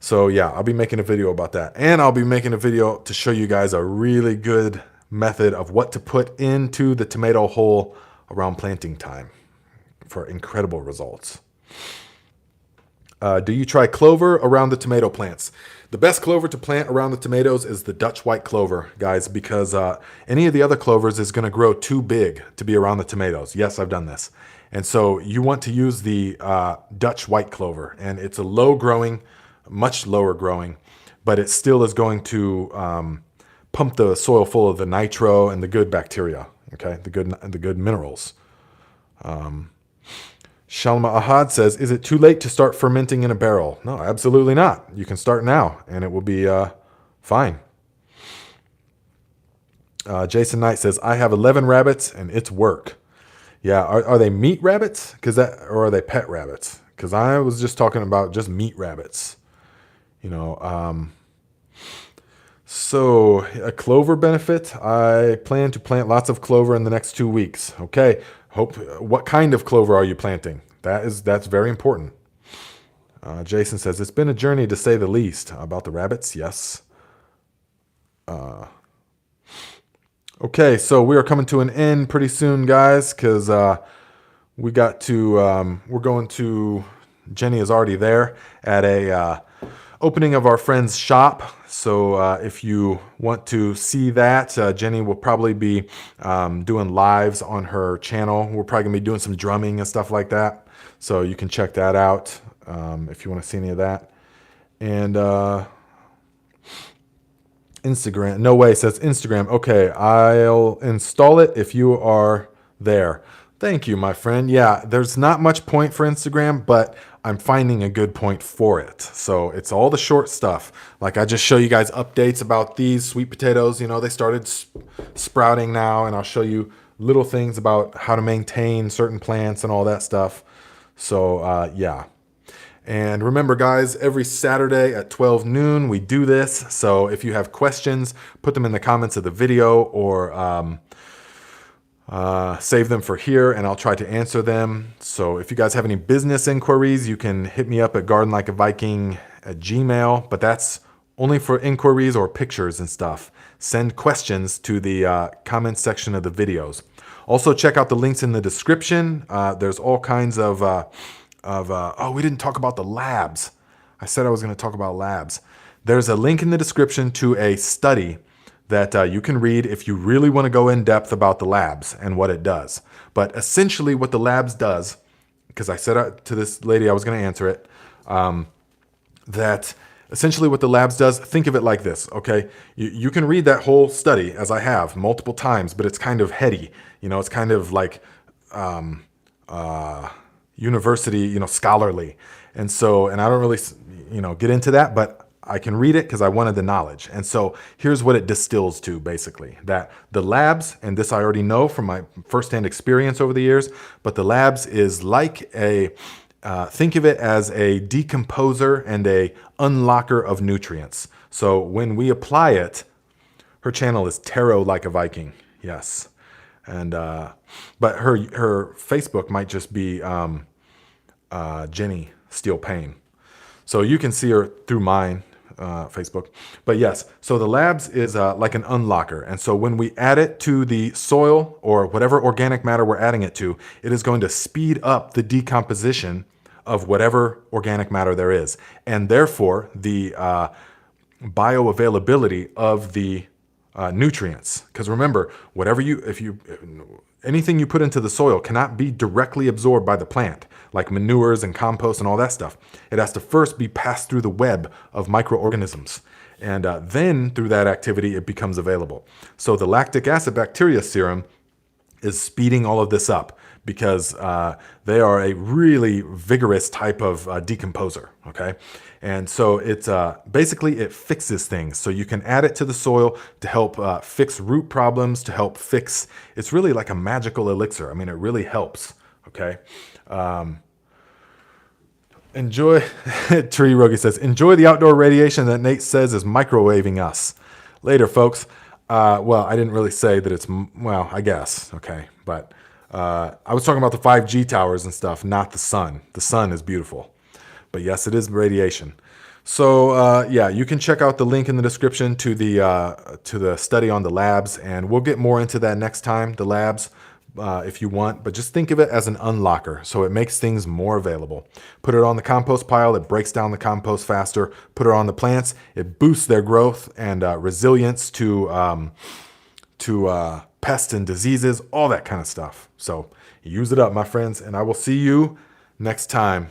So yeah, I'll be making a video about that. And I'll be making a video to show you guys a really good method of what to put into the tomato hole around planting time for incredible results. Do you try clover around the tomato plants? The best clover to plant around the tomatoes is the Dutch white clover, guys, because any of the other clovers is going to grow too big to be around the tomatoes. Yes, I've done this. And so you want to use the Dutch white clover, and it's a low growing, much lower growing, but it still is going to pump the soil full of the nitro and the good bacteria, okay, the good minerals. Shalma Ahad says, is it too late to start fermenting in a barrel? No, absolutely not. You can start now, and it will be fine. Jason Knight says, I have 11 rabbits, and it's work. Yeah, are they meat rabbits? Or are they pet rabbits? Because I was just talking about just meat rabbits. You know, so a clover benefit, I plan to plant lots of clover in the next 2 weeks. Okay. What kind of clover are you planting? That's very important. Jason says, it's been a journey to say the least. About the rabbits? Yes. Okay, so we are coming to an end pretty soon, guys, because we got to, we're going to, Jenny is already there at a opening of our friend's shop. So if you want to see that, Jenny will probably be doing lives on her channel. We're probably going to be doing some drumming and stuff like that. So you can check that out if you want to see any of that. And Instagram, no way, says Instagram. Okay, I'll install it if you are there. Thank you, my friend. Yeah, there's not much point for Instagram, but I'm finding a good point for it. So it's all the short stuff. Like I just show you guys updates about these sweet potatoes. You know, they started sprouting now, and I'll show you little things about how to maintain certain plants and all that stuff. So yeah. And remember, guys, every Saturday at 12 noon, we do this. So if you have questions, put them in the comments of the video, or save them for here, and I'll try to answer them. So if you guys have any business inquiries, you can hit me up at gardenlikeaviking@gmail.com, but that's only for inquiries or pictures and stuff. Send questions to the comments section of the videos. Also, check out the links in the description. There's all kinds of oh, we didn't talk about the labs. I said I was going to talk about labs. There's a link in the description to a study that you can read if you really want to go in depth about the labs and what it does. But essentially what the labs does, because I said to this lady I was going to answer it, that essentially what the labs does, think of it like this, okay? You can read that whole study, as I have multiple times, but it's kind of heady. You know, it's kind of like university, you know, scholarly. And so, and I don't really, you know, get into that, but I can read it because I wanted the knowledge. And so here's what it distills to, basically, that the labs, and this I already know from my firsthand experience over the years, but the labs is like a, think of it as a decomposer and a unlocker of nutrients. So when we apply it, her channel is Tarot Like a Viking. Yes. And, but her Facebook might just be Jenny Steel Payne. So you can see her through mine, Facebook. But yes, so the labs is like an unlocker. And so when we add it to the soil or whatever organic matter we're adding it to, it is going to speed up the decomposition of whatever organic matter there is. And therefore, the bioavailability of the nutrients. Because remember, anything you put into the soil cannot be directly absorbed by the plant, like manures and compost and all that stuff. It has to first be passed through the web of microorganisms. And then through that activity, it becomes available. So the lactic acid bacteria serum is speeding all of this up because they are a really vigorous type of decomposer, okay? And so it's basically it fixes things. So you can add it to the soil to help fix root problems, to help fix, it's really like a magical elixir. I mean, it really helps, okay? Enjoy, Tree Rogi says, enjoy the outdoor radiation that Nate says is microwaving us. Later, folks. Well, I didn't really say that it's, well, I guess, okay. But I was talking about the 5G towers and stuff, not the sun. The sun is beautiful. But yes, it is radiation. So yeah, you can check out the link in the description to the study on the labs, and we'll get more into that next time, the labs. If you want, but just think of it as an unlocker. So it makes things more available. Put it on the compost pile, it breaks down the compost faster. Put it on the plants, it boosts their growth and resilience to pests and diseases, all that kind of stuff. So use it up, my friends, and I will see you next time.